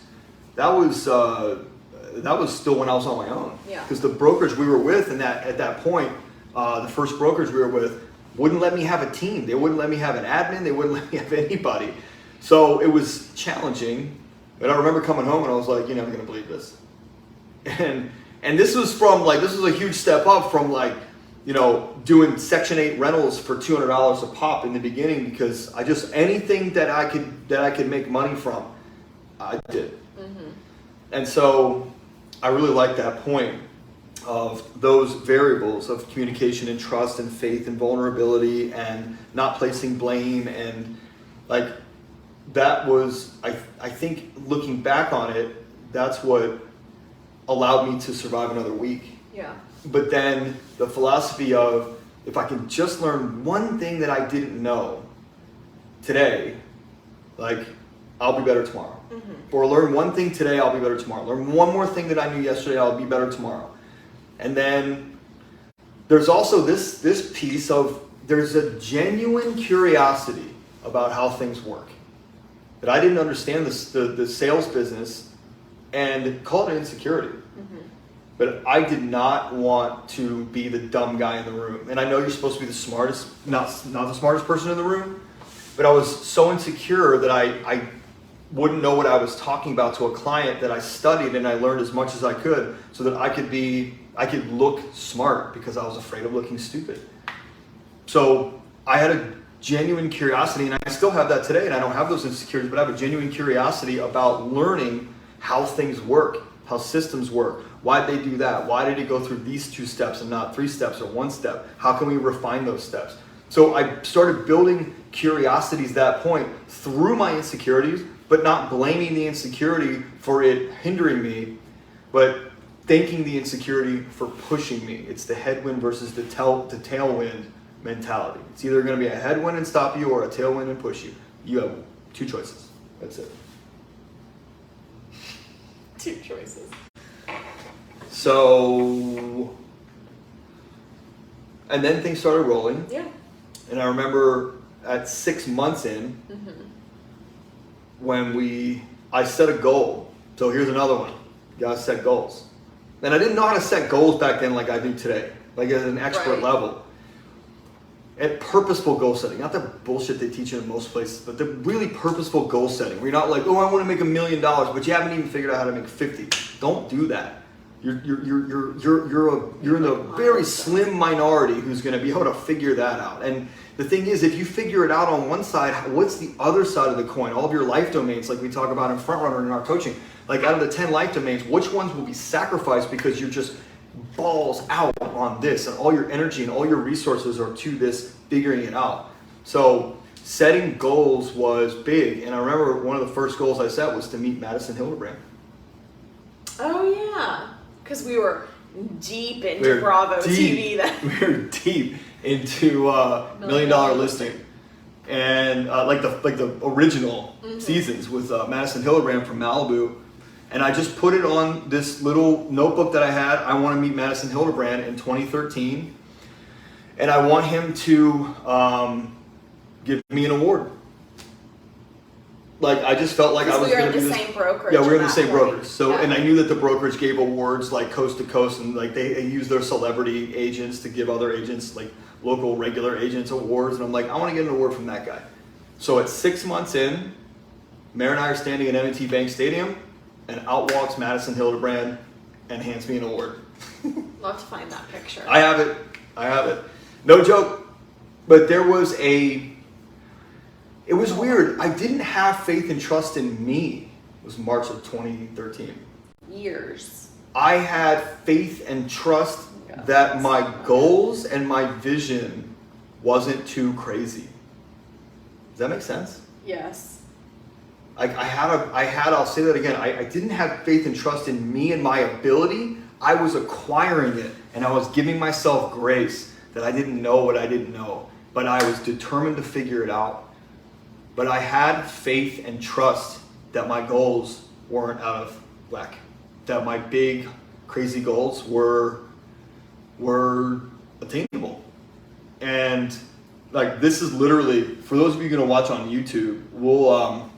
S1: still when I was on my own.
S2: Yeah.
S1: Because the brokerage we were with, and at that point, the first brokerage we were with wouldn't let me have a team. They wouldn't let me have an admin. They wouldn't let me have anybody. So it was challenging. But I remember coming home and I was like, you're never gonna believe this. And this was a huge step up from doing Section 8 rentals for $200 a pop in the beginning, because anything that I could make money from, I did. Mm-hmm. And so I really like that point of those variables of communication and trust and faith and vulnerability and not placing blame, and that was, I think looking back on it, that's what allowed me to survive another week.
S2: Yeah.
S1: But then the philosophy of, if I can just learn one thing that I didn't know today, I'll be better tomorrow. Mm-hmm. Or learn one thing today, I'll be better tomorrow. Learn one more thing that I knew yesterday, I'll be better tomorrow. And then there's also this piece of, there's a genuine curiosity about how things work. That I didn't understand the sales business, and call it insecurity. Mm-hmm. But I did not want to be the dumb guy in the room. And I know you're supposed to be the smartest, not the smartest person in the room, but I was so insecure that I wouldn't know what I was talking about to a client, that I studied and I learned as much as I could so that I could look smart, because I was afraid of looking stupid. So I had a genuine curiosity, and I still have that today, and I don't have those insecurities, but I have a genuine curiosity about learning how things work, how systems work. Why did they do that? Why did it go through these 2 steps and not 3 steps or 1 step? How can we refine those steps? So I started building curiosities at that point through my insecurities, but not blaming the insecurity for it hindering me, but thanking the insecurity for pushing me. It's the headwind versus the tailwind mentality. It's either going to be a headwind and stop you, or a tailwind and push you. You have 2 choices. That's it.
S2: 2 choices.
S1: So, and then things started rolling.
S2: Yeah.
S1: And I remember at 6 months in, mm-hmm. when I set a goal. So here's another one. You gotta set goals. And I didn't know how to set goals back then like I do today, like at an expert level. At purposeful goal setting, not the bullshit they teach you in most places, but the really purposeful goal setting, where you're not like, oh, I want to make $1 million, but you haven't even figured out how to make 50. Don't do that. You're in the very slim minority who's going to be able to figure that out. And the thing is, if you figure it out on one side, what's the other side of the coin? All of your life domains, like we talk about in Front Runner in our coaching, like out of the 10 life domains, which ones will be sacrificed because you're just balls out on this, and all your energy and all your resources are to this figuring it out. So setting goals was big, and I remember one of the first goals I set was to meet Madison Hildebrand.
S2: Oh yeah, because we were deep into Bravo TV then.
S1: We were deep into $1 Million Listing, and like the original mm-hmm. seasons with Madison Hildebrand from Malibu. And I just put it on this little notebook that I had. I want to meet Madison Hildebrand in 2013. And I want him to give me an award. Like, I just felt like I was going to do this.
S2: We were in the same brokerage.
S1: Yeah, we were in the same
S2: point.
S1: brokerage. So, yeah. And I knew that the brokerage gave awards like coast to coast, and like they use their celebrity agents to give other agents, like local regular agents, awards. And I'm like, I want to get an award from that guy. So at 6 months in, Mary and I are standing at M&T Bank Stadium, and out walks Madison Hildebrand and hands me an award.
S2: Love to find that picture.
S1: I have it. No joke. But it was weird. I didn't have faith and trust in me. It was March of 2013.
S2: Years.
S1: I had faith and trust that my goals and my vision wasn't too crazy. Does that make sense?
S2: Yes.
S1: I'll say that again. I didn't have faith and trust in me and my ability. I was acquiring it, and I was giving myself grace that I didn't know what I didn't know, but I was determined to figure it out. But I had faith and trust that my goals weren't out of whack, that my big, crazy goals were attainable. And like this is literally, for those of you gonna watch on YouTube, we'll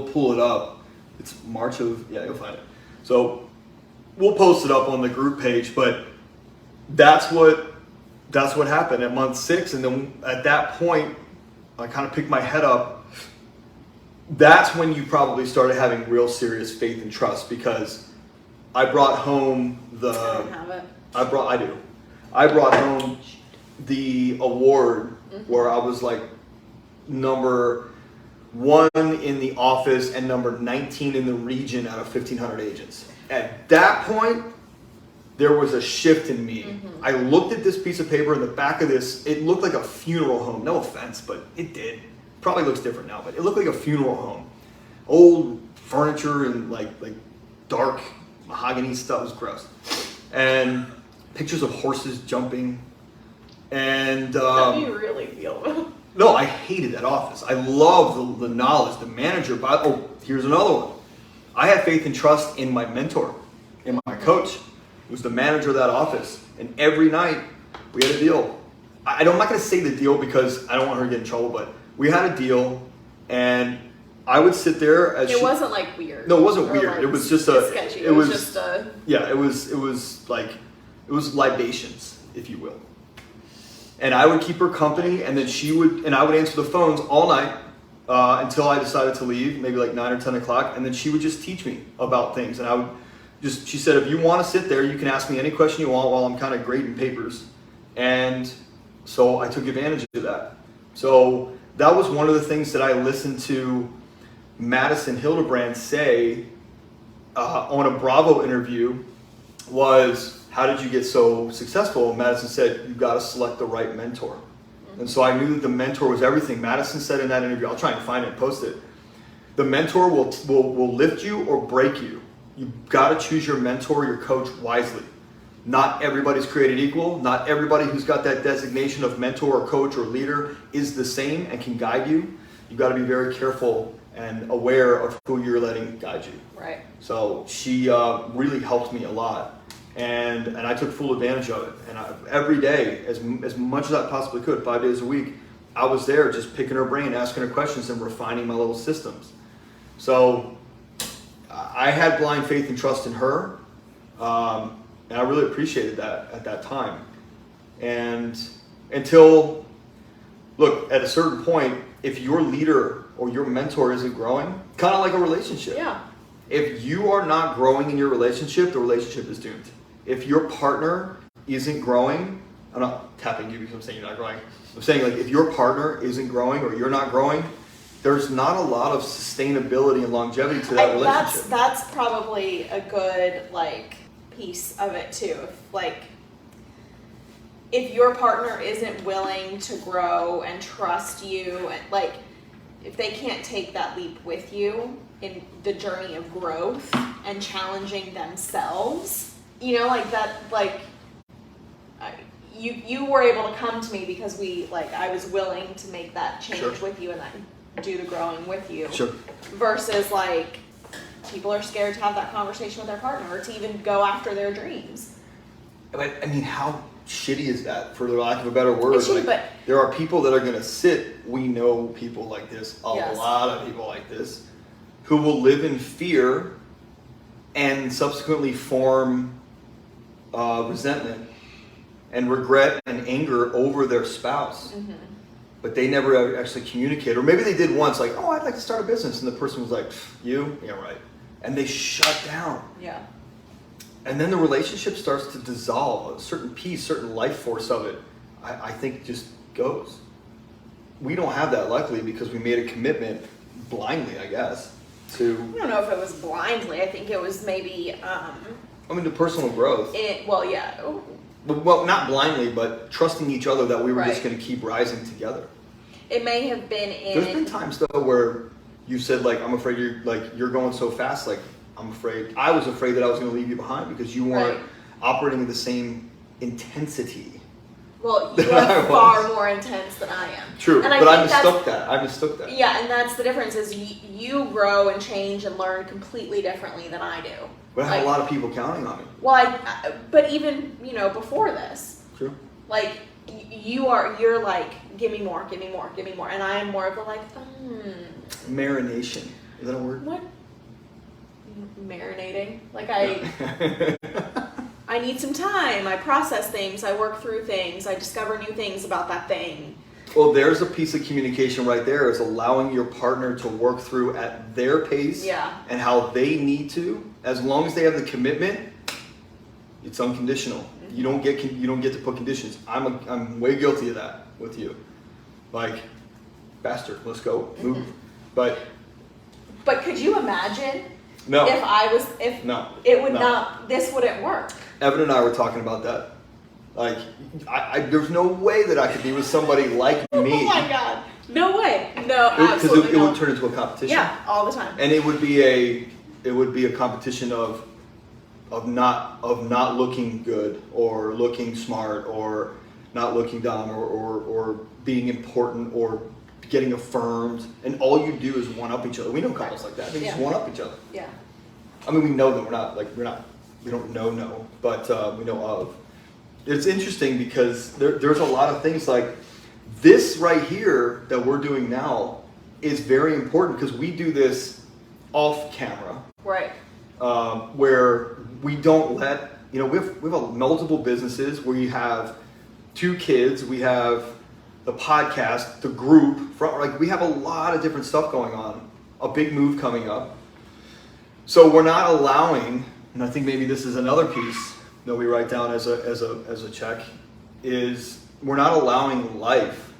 S1: pull it up. It's March of, yeah, you'll find it. So we'll post it up on the group page, but that's what happened at month 6. And then at that point, I kind of picked my head up. That's when you probably started having real serious faith and trust, because I brought home
S2: I don't have it.
S1: I brought home the award where I was like number 1 in the office and number 19 in the region out of 1,500 agents. At that point, there was a shift in me. I looked at this piece of paper in the back of this. It looked like a funeral home. No offense, but it did. Probably looks different now, but it looked like a funeral home. Old furniture and like dark mahogany stuff. It was gross. And pictures of horses jumping. And
S2: How do you really feel?
S1: no, I hated that office. I love the knowledge, the manager. Oh, here's another one. I had faith and trust in my mentor, in my coach, who was the manager of that office. And every night we had a deal. I'm not going to say the deal because I don't want her to get in trouble, but we had a deal, and I would sit there as
S2: it wasn't like weird.
S1: No, it wasn't
S2: or
S1: weird.
S2: Like
S1: it was just a
S2: sketchy.
S1: It was
S2: just a
S1: yeah. It was libations, if you will. And I would keep her company, and then I would answer the phones all night until I decided to leave, maybe like 9 or 10 o'clock, and then she would just teach me about things. And I would she said, if you want to sit there, you can ask me any question you want while I'm kind of grading papers. And so I took advantage of that. So that was one of the things that I listened to Madison Hildebrand say on a Bravo interview was, how did you get so successful? And Madison said, you've got to select the right mentor. And so I knew that the mentor was everything. Madison said in that interview, I'll try and find it and post it, the mentor will lift you or break you. You've got to choose your mentor, your coach wisely. Not everybody's created equal. Not everybody who's got that designation of mentor or coach or leader is the same and can guide you. You've got to be very careful and aware of who you're letting guide you.
S2: right.
S1: So she really helped me a lot. And I took full advantage of it. And every day, as much as I possibly could, 5 days a week, I was there just picking her brain, asking her questions, and refining my little systems. So I had blind faith and trust in her. And I really appreciated that at that time. And until, look, at a certain point, if your leader or your mentor isn't growing, kind of like a relationship.
S2: Yeah.
S1: If you are not growing in your relationship, the relationship is doomed. If your partner isn't growing, I'm not tapping you because I'm saying you're not growing. I'm saying, like, if your partner isn't growing or you're not growing, there's not a lot of sustainability and longevity to that relationship.
S2: That's probably a good piece of it too. If your partner isn't willing to grow and trust you, and if they can't take that leap with you in the journey of growth and challenging themselves, you were able to come to me because I was willing to make that change
S1: Sure.
S2: with you and then do the growing with you.
S1: Sure.
S2: Versus people are scared to have that conversation with their partner or to even go after their dreams.
S1: But I mean, how shitty is that, for the lack of a better word?
S2: It's shitty, but
S1: there are people that are going to sit, we know people like this,
S2: Yes.
S1: lot of people like this, who will live in fear and subsequently form resentment and regret and anger over their spouse.
S2: Mm-hmm.
S1: But they never actually communicate. Or maybe they did once, like, oh, I'd like to start a business. And the person was like, you? Yeah, right. And they shut down.
S2: Yeah.
S1: And then the relationship starts to dissolve. A certain piece, certain life force of it, I think just goes. We don't have that, luckily, because we made a commitment blindly, I guess, to...
S2: I don't know if it was blindly. I think it was maybe...
S1: to personal growth.
S2: Yeah.
S1: Well, not blindly, but trusting each other that we were just
S2: Right.
S1: going to keep rising together.
S2: It may have been in...
S1: There's been times, though, where you said, I'm afraid you're going so fast, I was afraid that I was going to leave you behind because you weren't
S2: Right.
S1: operating at the same intensity.
S2: Well, you are far more intense than I am.
S1: True,
S2: And
S1: but I
S2: think
S1: mistook that.
S2: Yeah, and that's the difference is you grow and change and learn completely differently than I do.
S1: But I had a lot of people counting on me.
S2: Well, but even, before this,
S1: True.
S2: you're like, give me more, and I am more of a like,
S1: Marination. Is that a word?
S2: what? Marinating. Like I need some time. I process things. I work through things. I discover new things about that thing.
S1: Well, there's a piece of communication right there, is allowing your partner to work through at their pace and how they need to. As long as they have the commitment, it's unconditional. Mm-hmm. You don't get to put conditions. I'm way guilty of that with you. Like, faster, let's go, move. Mm-hmm. But
S2: could you imagine?
S1: No.
S2: This wouldn't work.
S1: Evan and I were talking about that. Like, there's no way that I could be with somebody like me.
S2: Oh my God. No way. No, absolutely
S1: because it would turn into a competition.
S2: Yeah, all the time.
S1: And it would be a competition of not looking good or looking smart or not looking dumb or being important or getting affirmed, and all you do is one up each other. We know couples like that. They just one up each other.
S2: Yeah.
S1: I mean, we know that we don't know, but we know of. It's interesting because there's a lot of things like this right here that we're doing now is very important because we do this off camera.
S2: Right.
S1: Where we don't let, we have multiple businesses. We have 2 kids. We have the podcast, the group, we have a lot of different stuff going on, a big move coming up. So we're not allowing, and I think maybe this is another piece that we write down as a check, is we're not allowing life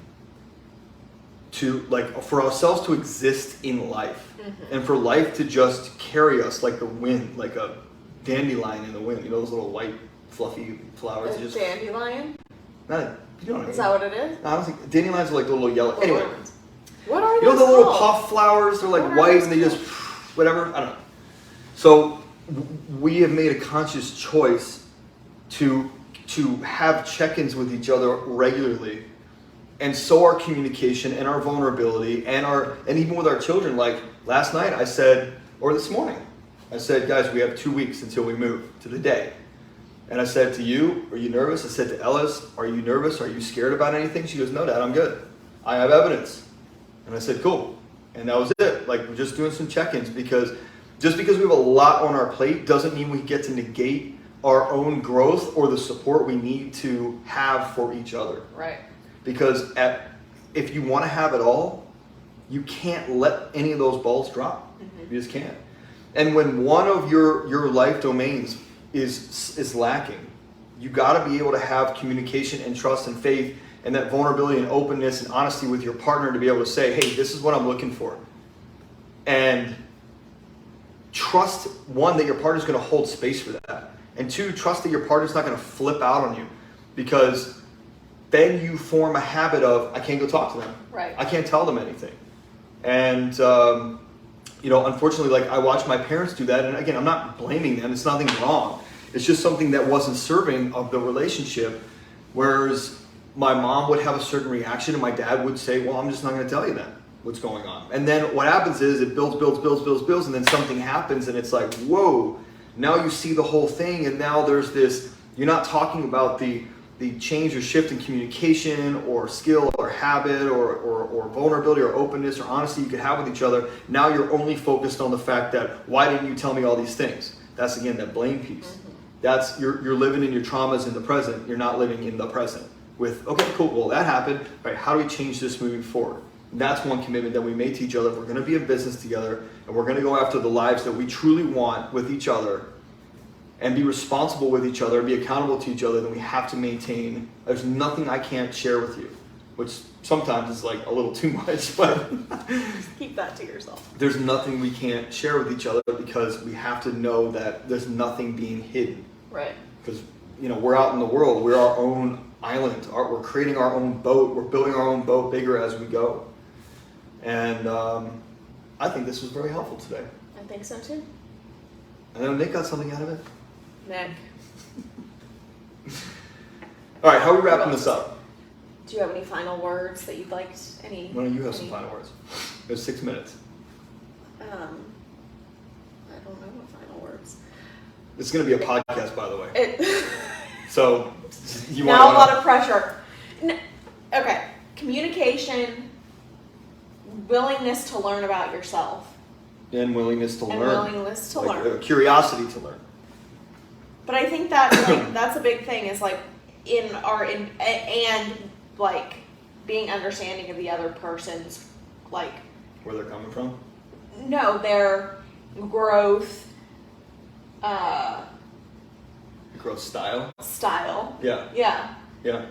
S1: to, for ourselves to exist in life, and for life to just carry us like the wind, like a dandelion in the wind. Those little white fluffy flowers.
S2: A dandelion?
S1: You know what I mean.
S2: Is that what it is?
S1: No, I don't think dandelions are like the little yellow. Anyway,
S2: what are those?
S1: The little puff flowers? They're like white and they just whatever. I don't know. So we have made a conscious choice to have check-ins with each other regularly, and so our communication and our vulnerability and even with our children. Like last night, I said, or this morning, I said, guys, we have 2 weeks until we move to the day. And I said to you, are you nervous? I said to Ellis, are you nervous? Are you scared about anything? She goes, no, Dad, I'm good. I have evidence. And I said, cool. And that was it. We're just doing some check-ins because just because we have a lot on our plate doesn't mean we get to negate our own growth or the support we need to have for each other.
S2: Right.
S1: Because if you want to have it all, you can't let any of those balls drop. Mm-hmm. You just can't. And when one of your life domains is lacking, you got to be able to have communication and trust and faith and that vulnerability and openness and honesty with your partner to be able to say, hey, this is what I'm looking for. And trust, 1, that your partner's going to hold space for that. And 2, trust that your partner's not going to flip out on you, because then you form a habit of, I can't go talk to them.
S2: Right.
S1: I can't tell them anything. And, unfortunately, I watched my parents do that. And again, I'm not blaming them. It's nothing wrong. It's just something that wasn't serving of the relationship. Whereas my mom would have a certain reaction and my dad would say, well, I'm just not going to tell you then what's going on. And then what happens is it builds. And then something happens and it's like, whoa, now you see the whole thing. And now there's this, you're not talking about the change or shift in communication or skill or habit or vulnerability or openness or honesty you could have with each other. Now you're only focused on the fact that, why didn't you tell me all these things? That's, again, that blame piece. Mm-hmm. That's you're living in your traumas in the present. You're not living in the present with, okay, cool, well, that happened. All right, how do we change this moving forward? That's one commitment that we made to each other. If we're going to be in business together and we're going to go after the lives that we truly want with each other and be responsible with each other, be accountable to each other, then we have to maintain, there's nothing I can't share with you, which sometimes is a little too much, but
S2: just keep that to yourself.
S1: There's nothing we can't share with each other because we have to know that there's nothing being hidden.
S2: Right.
S1: Because, we're out in the world, we're our own island, we're creating our own boat, we're building our own boat bigger as we go. And I think this was very helpful today.
S2: I think so too.
S1: I know Nick got something out of it.
S2: Nick.
S1: All right, how are we wrapping this up?
S2: Do you have any final words that you'd like? Why
S1: don't you have some final words? There's 6 minutes.
S2: I don't know what final words.
S1: It's going to be a podcast, by the way. So you
S2: now a lot of pressure. Okay, communication, willingness to learn about yourself.
S1: And willingness to
S2: and
S1: learn.
S2: willingness to
S1: like,
S2: learn.
S1: Curiosity to learn.
S2: But I think that's like that's a big thing is like and like being understanding of the other person's like
S1: Where they're coming from.
S2: no, their growth
S1: Growth style.
S2: style.
S1: Yeah.
S2: Yeah.
S1: Yeah.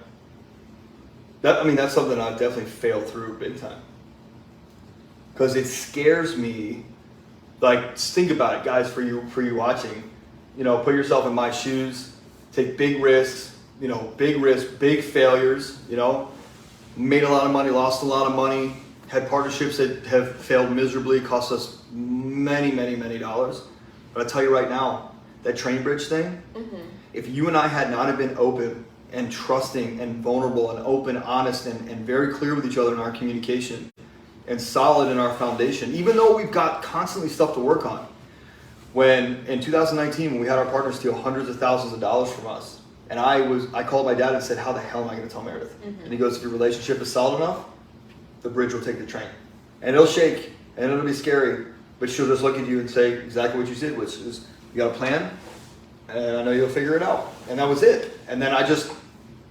S1: That's something I've definitely failed through big time. Because it scares me. Like, just think about it, guys, for you watching. Put yourself in my shoes. Take big risks. Big failures. Made a lot of money, lost a lot of money. Had partnerships that have failed miserably, cost us many, many, many dollars. But I tell you right now, that train bridge thing, if you and I had not have been open and trusting and vulnerable and open, honest, and very clear with each other in our communication and solid in our foundation, even though we've got constantly stuff to work on. When in 2019, when we had our partners steal hundreds of thousands of dollars from us, and I called my dad and said, how the hell am I going to tell Meredith? And he goes, if your relationship is solid enough, the bridge will take the train. And it'll shake, and it'll be scary, but she'll just look at you and say exactly what you said, which is, you got a plan, and I know you'll figure it out. And that was it. And then I just,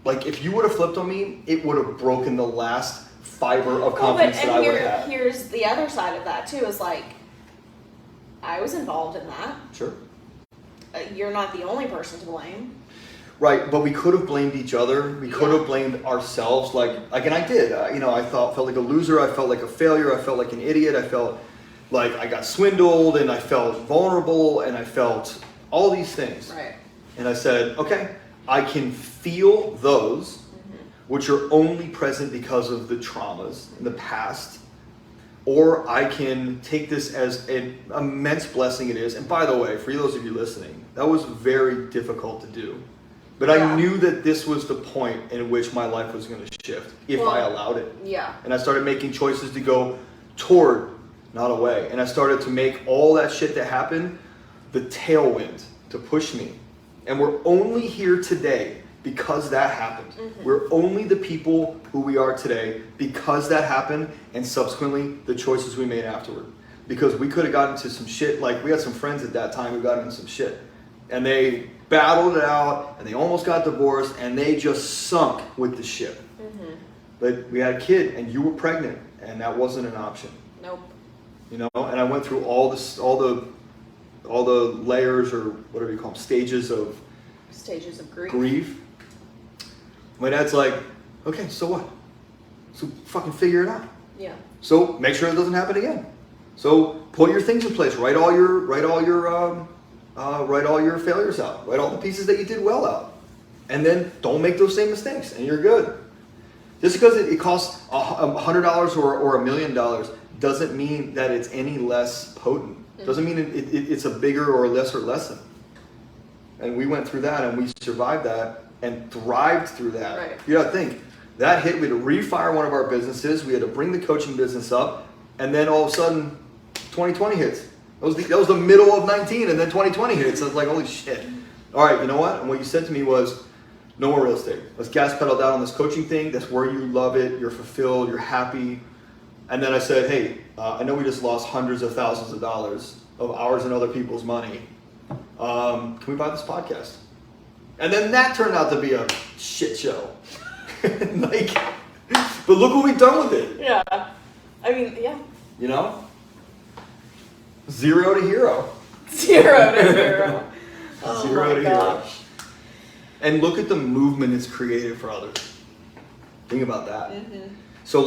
S1: like, if you would have flipped on me, it would have broken the last fiber of confidence that I would have had.
S2: Here's the other side of that, too, is like, I was involved in that.
S1: Sure.
S2: You're not the only person to blame.
S1: Right, but we could have blamed each other. We could have blamed ourselves. And I did. I felt like a loser. I felt like a failure. I felt like an idiot. I felt like I got swindled, and I felt vulnerable, and I felt all these things.
S2: Right.
S1: And I said, okay, I can feel those, which are only present because of the traumas in the past, or I can take this as an immense blessing it is. And by the way, for those of you listening, that was very difficult to do. But I knew that this was the point in which my life was going to shift if I allowed it.
S2: Yeah.
S1: And I started making choices to go toward, not away. And I started to make all that shit that happened the tailwind to push me. And we're only here today because that happened. We're only the people who we are today because that happened, and subsequently the choices we made afterward. Because we could have gotten into some shit. Like, we had some friends at that time who got into some shit. And they battled it out, and they almost got divorced, and they just sunk with the ship. But we had a kid, and you were pregnant, and that wasn't an option.
S2: Nope.
S1: And I went through all the layers, or whatever you call them, stages of grief. My dad's like, okay, so what? So fucking figure it out.
S2: Yeah.
S1: So make sure it doesn't happen again. So put your things in place. Write all your failures out. Write all the pieces that you did well out. And then don't make those same mistakes, and you're good. Just because it costs $100 or $1 million doesn't mean that it's any less potent. Doesn't mean it's a bigger or lesser lesson. And we went through that, and we survived that and thrived through that.
S2: Right.
S1: You got to think, that hit, we had to refire one of our businesses, we had to bring the coaching business up, and then all of a sudden, 2020 hits. That was the middle of 19, and then 2020 hits. So it's like, holy shit. All right, you know what? And what you said to me was, no more real estate. Let's gas pedal down on this coaching thing. That's where you love it. You're fulfilled. You're happy. And then I said, hey, I know we just lost hundreds of thousands of dollars of ours and other people's money. Can we buy this podcast? And then that turned out to be a shit show. But look what we've done with it.
S2: Yeah. I mean, yeah.
S1: 0 to hero.
S2: 0 to hero. Oh
S1: 0 to
S2: gosh.
S1: hero. And look at the movement it's created for others. Think about that. So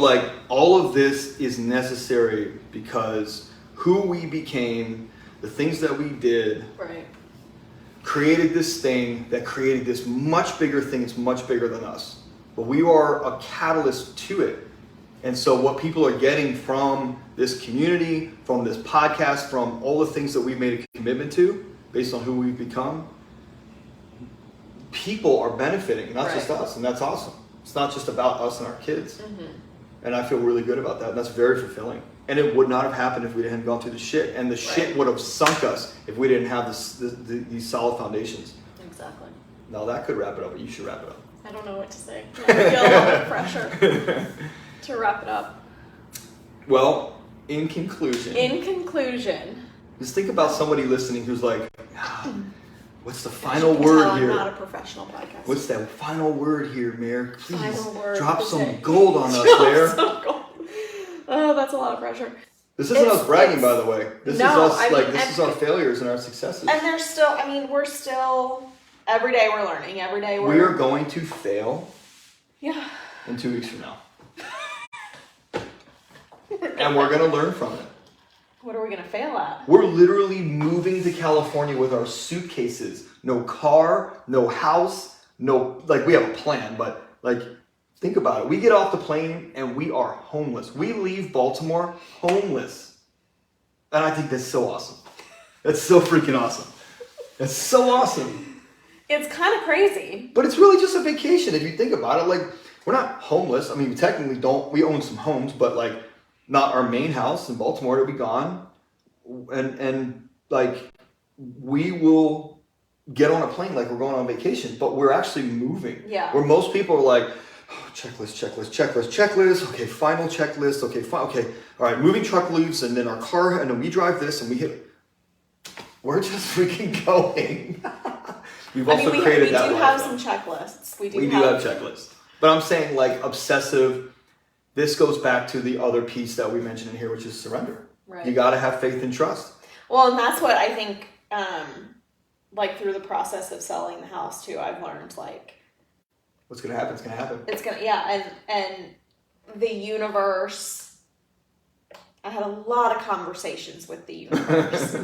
S1: all of this is necessary because who we became, the things that we did, created this thing that created this much bigger thing. It's much bigger than us. But we are a catalyst to it. And so what people are getting from this community, from this podcast, from all the things that we've made a commitment to based on who we've become, people are benefiting, not just us. And that's awesome. It's not just about us and our kids. And I feel really good about that. And that's very fulfilling. And it would not have happened if we hadn't gone through the shit. And the shit would have sunk us if we didn't have these solid foundations.
S2: Exactly.
S1: Now that could wrap it up, but you should wrap it up.
S2: I don't know what to say. I feel a little bit pressure to wrap it up.
S1: Well, in conclusion, just think about somebody listening who's like, what's the final word here?
S2: I'm not a professional podcast.
S1: What's that final word here, Mayor? Please
S2: Final word.
S1: drop some gold on us, Mayor.
S2: Oh, that's a lot of pressure.
S1: This isn't us bragging, by the way. This is our failures and our successes.
S2: And there's still, we're still, every day we're learning. Every day
S1: we are going to fail.
S2: Yeah.
S1: In 2 weeks from now. And we're going to learn from it.
S2: What are we going to fail at?
S1: We're literally moving to California with our suitcases. No car, no house, we have a plan, but think about it. We get off the plane and we are homeless. We leave Baltimore homeless. And I think that's so awesome. That's so freaking awesome. That's so awesome.
S2: It's kind of crazy.
S1: But it's really just a vacation if you think about it. We're not homeless. I mean, we technically don't. We own some homes, but not our main house in Baltimore to be gone. And we will get on a plane like we're going on vacation, but we're actually moving.
S2: Yeah.
S1: Where most people are like, oh, checklist. Okay, final checklist. Okay. All right, moving truck leaves, and then our car, and then we drive this, and we hit. We're just freaking going. We've also created that.
S2: We do have some checklists. We do have checklists.
S1: But I'm saying obsessive. This goes back to the other piece that we mentioned in here, which is surrender.
S2: Right.
S1: You got to have faith and trust.
S2: Well, and that's what I think, through the process of selling the house too, I've learned
S1: what's going to happen? It's going to happen.
S2: And the universe, I had a lot of conversations with the universe.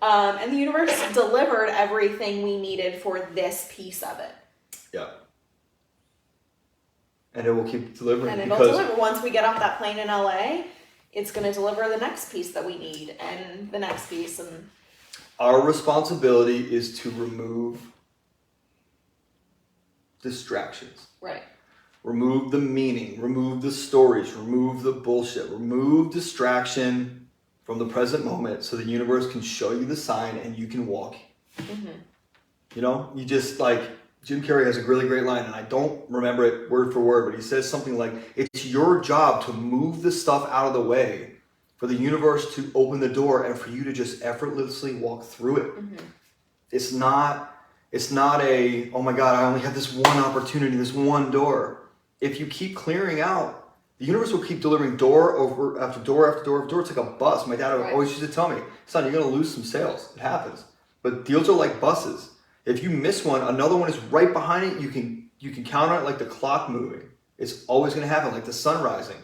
S2: And the universe delivered everything we needed for this piece of it.
S1: Yeah. And it will keep delivering.
S2: And it'll deliver. Once we get off that plane in LA, it's going to deliver the next piece that we need and the next piece. And
S1: our responsibility is to remove distractions.
S2: Right.
S1: Remove the meaning, remove the stories, remove the bullshit, remove distraction from the present moment so the universe can show you the sign and you can walk. Mm-hmm. You just Jim Carrey has a really great line, and I don't remember it word for word, but he says something like, it's your job to move the stuff out of the way for the universe to open the door and for you to just effortlessly walk through it. Mm-hmm. It's not a, oh my God, I only have this one opportunity, this one door. If you keep clearing out, the universe will keep delivering door over after door after door after door. It's like a bus. My dad always used to tell me, son, you're going to lose some sales. It happens. But deals are like buses. If you miss one, another one is right behind it. You can count on it like the clock moving. It's always going to happen, like the sun rising.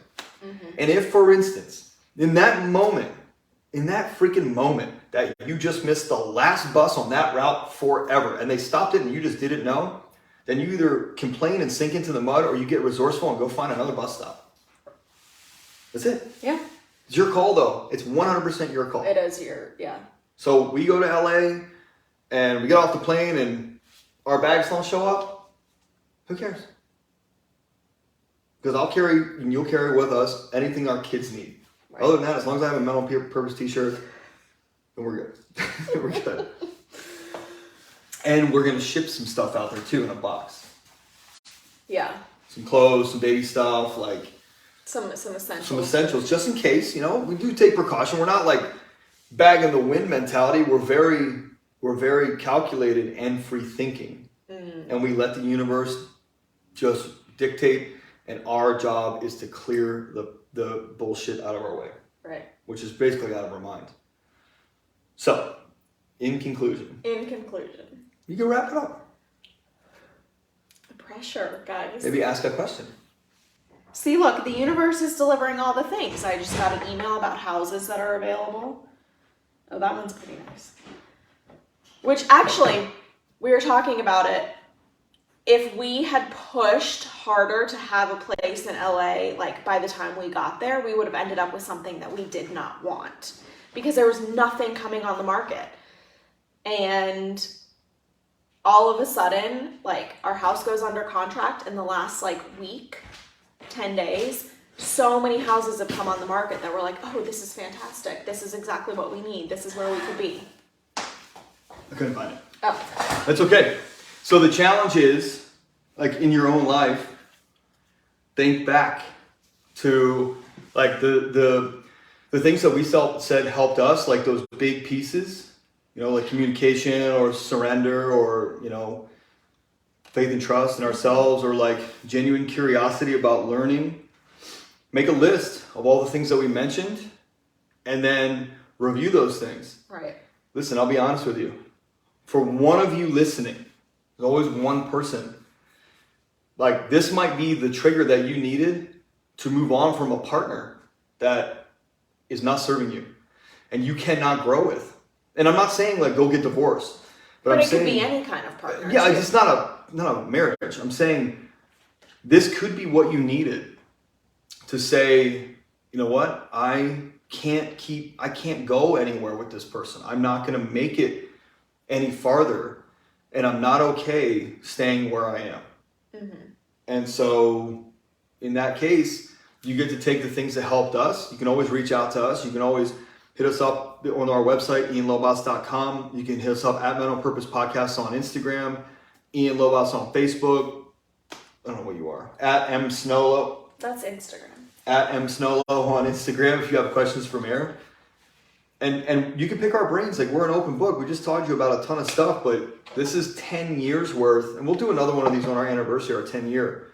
S1: Mm-hmm. And if, for instance, in that freaking moment that you just missed the last bus on that route forever, and they stopped it and you just didn't know, then you either complain and sink into the mud, or you get resourceful and go find another bus stop. That's it.
S2: Yeah.
S1: It's your call, though. It's 100% your call.
S2: It is yeah.
S1: So we go to LA, and we get off the plane and our bags don't show up, who cares? Because I'll carry and you'll carry with us anything our kids need. Right. Other than that, as long as I have a mental purpose t-shirt, then we're good. We're good. And we're going to ship some stuff out there too in a box.
S2: Yeah.
S1: Some clothes, some baby stuff,
S2: some essentials.
S1: Some essentials, just in case, we do take precaution. We're not bag in the wind mentality. We're very calculated and free thinking. And we let the universe just dictate, and our job is to clear the bullshit out of our way. Right. Which is basically out of our mind. So, in conclusion. You can wrap it up.
S2: The pressure, guys.
S1: Maybe ask a question.
S2: See, look, the universe is delivering all the things. I just got an email about houses that are available. Oh, that one's pretty nice. Which actually, we were talking about it. If we had pushed harder to have a place in LA, by the time we got there, we would have ended up with something that we did not want. Because there was nothing coming on the market. And all of a sudden, our house goes under contract in the last, week, 10 days. So many houses have come on the market that were oh, this is fantastic. This is exactly what we need. This is where we could be.
S1: I couldn't find it.
S2: Oh.
S1: That's okay. So the challenge is, like in your own life, think back to like the things that we said helped us, like those big pieces, you know, like communication or surrender or, you know, faith and trust in ourselves, or like genuine curiosity about learning. Make a list of all the things that we mentioned and then review those things.
S2: Right.
S1: Listen, I'll be honest with you. For one of you listening, there's always one person. Like, this might be the trigger that you needed to move on from a partner that is not serving you and you cannot grow with. And I'm not saying like go get divorced, but I'm
S2: it
S1: saying,
S2: could be any kind of partner.
S1: Yeah,
S2: too.
S1: it's just not a marriage. I'm saying this could be what you needed to say, you know what? I can't go anywhere with this person. I'm not going to make it any farther, and I'm not okay staying where I am.
S2: Mm-hmm.
S1: And so in that case, you get to take the things that helped us. You can always reach out to us. You can always hit us up on our website, ianlobas.com. You can hit us up at Mental Purpose Podcasts on Instagram, Ian Lobas on Facebook. I don't know what you are. At M Snowlo.
S2: That's Instagram.
S1: At M Snowlo on Instagram if you have questions for Mayor. And you can pick our brains. Like, we're an open book. We just taught you about a ton of stuff, but this is 10 years worth. And we'll do another one of these on our anniversary, our 10 year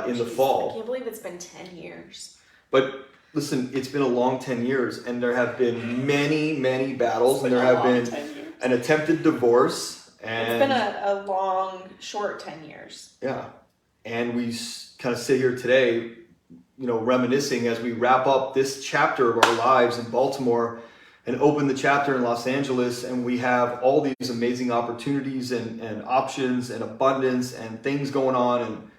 S1: in the fall.
S2: I can't believe it's been 10 years.
S1: But listen, it's been a long 10 years, and there have been many, many battles, and there have been an attempted divorce. And
S2: it's been a long, short 10 years.
S1: Yeah. And we kind of sit here today, you know, reminiscing as we wrap up this chapter of our lives in Baltimore and open the chapter in Los Angeles, and we have all these amazing opportunities and options and abundance and things going on and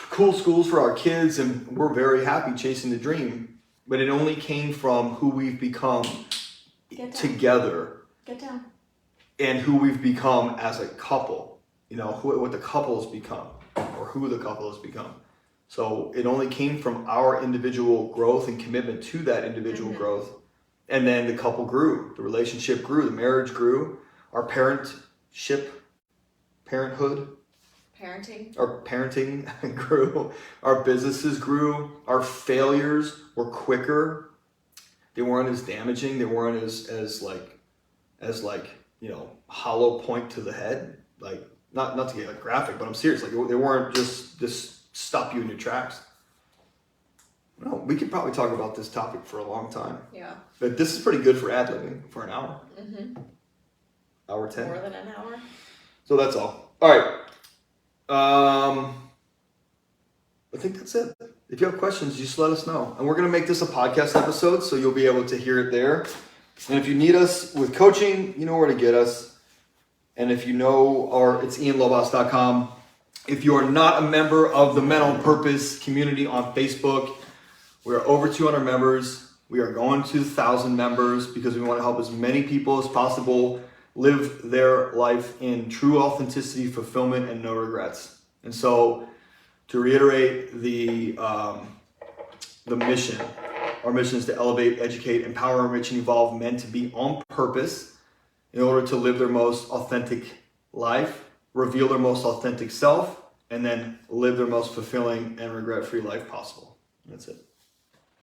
S1: cool schools for our kids, and we're very happy chasing the dream. But it only came from who we've become together.
S2: Get down.
S1: And who we've become as a couple, you know, what the couple has become, or who the couple has become. So it only came from our individual growth and commitment to that individual growth. And then the couple grew, the relationship grew, the marriage grew, our parenting grew, our businesses grew, our failures were quicker. They weren't as damaging. They weren't as you know, hollow point to the head. Like, not to get like graphic, but I'm serious. Like, they weren't just stop you in your tracks. No, we could probably talk about this topic for a long time.
S2: Yeah.
S1: But this is pretty good for ad-libbing for an hour.
S2: Mm-hmm.
S1: Hour 10.
S2: More than an hour.
S1: So that's all. All right. I think that's it. If you have questions, just let us know. And we're going to make this a podcast episode, so you'll be able to hear it there. And if you need us with coaching, you know where to get us. And if you know it's ianlobas.com. If you are not a member of the Mental Purpose community on Facebook, we are over 200 members. We are going to 1,000 members because we want to help as many people as possible live their life in true authenticity, fulfillment, and no regrets. And so, to reiterate the mission, our mission is to elevate, educate, empower, enrich, and evolve men to be on purpose in order to live their most authentic life, reveal their most authentic self, and then live their most fulfilling and regret-free life possible. That's it.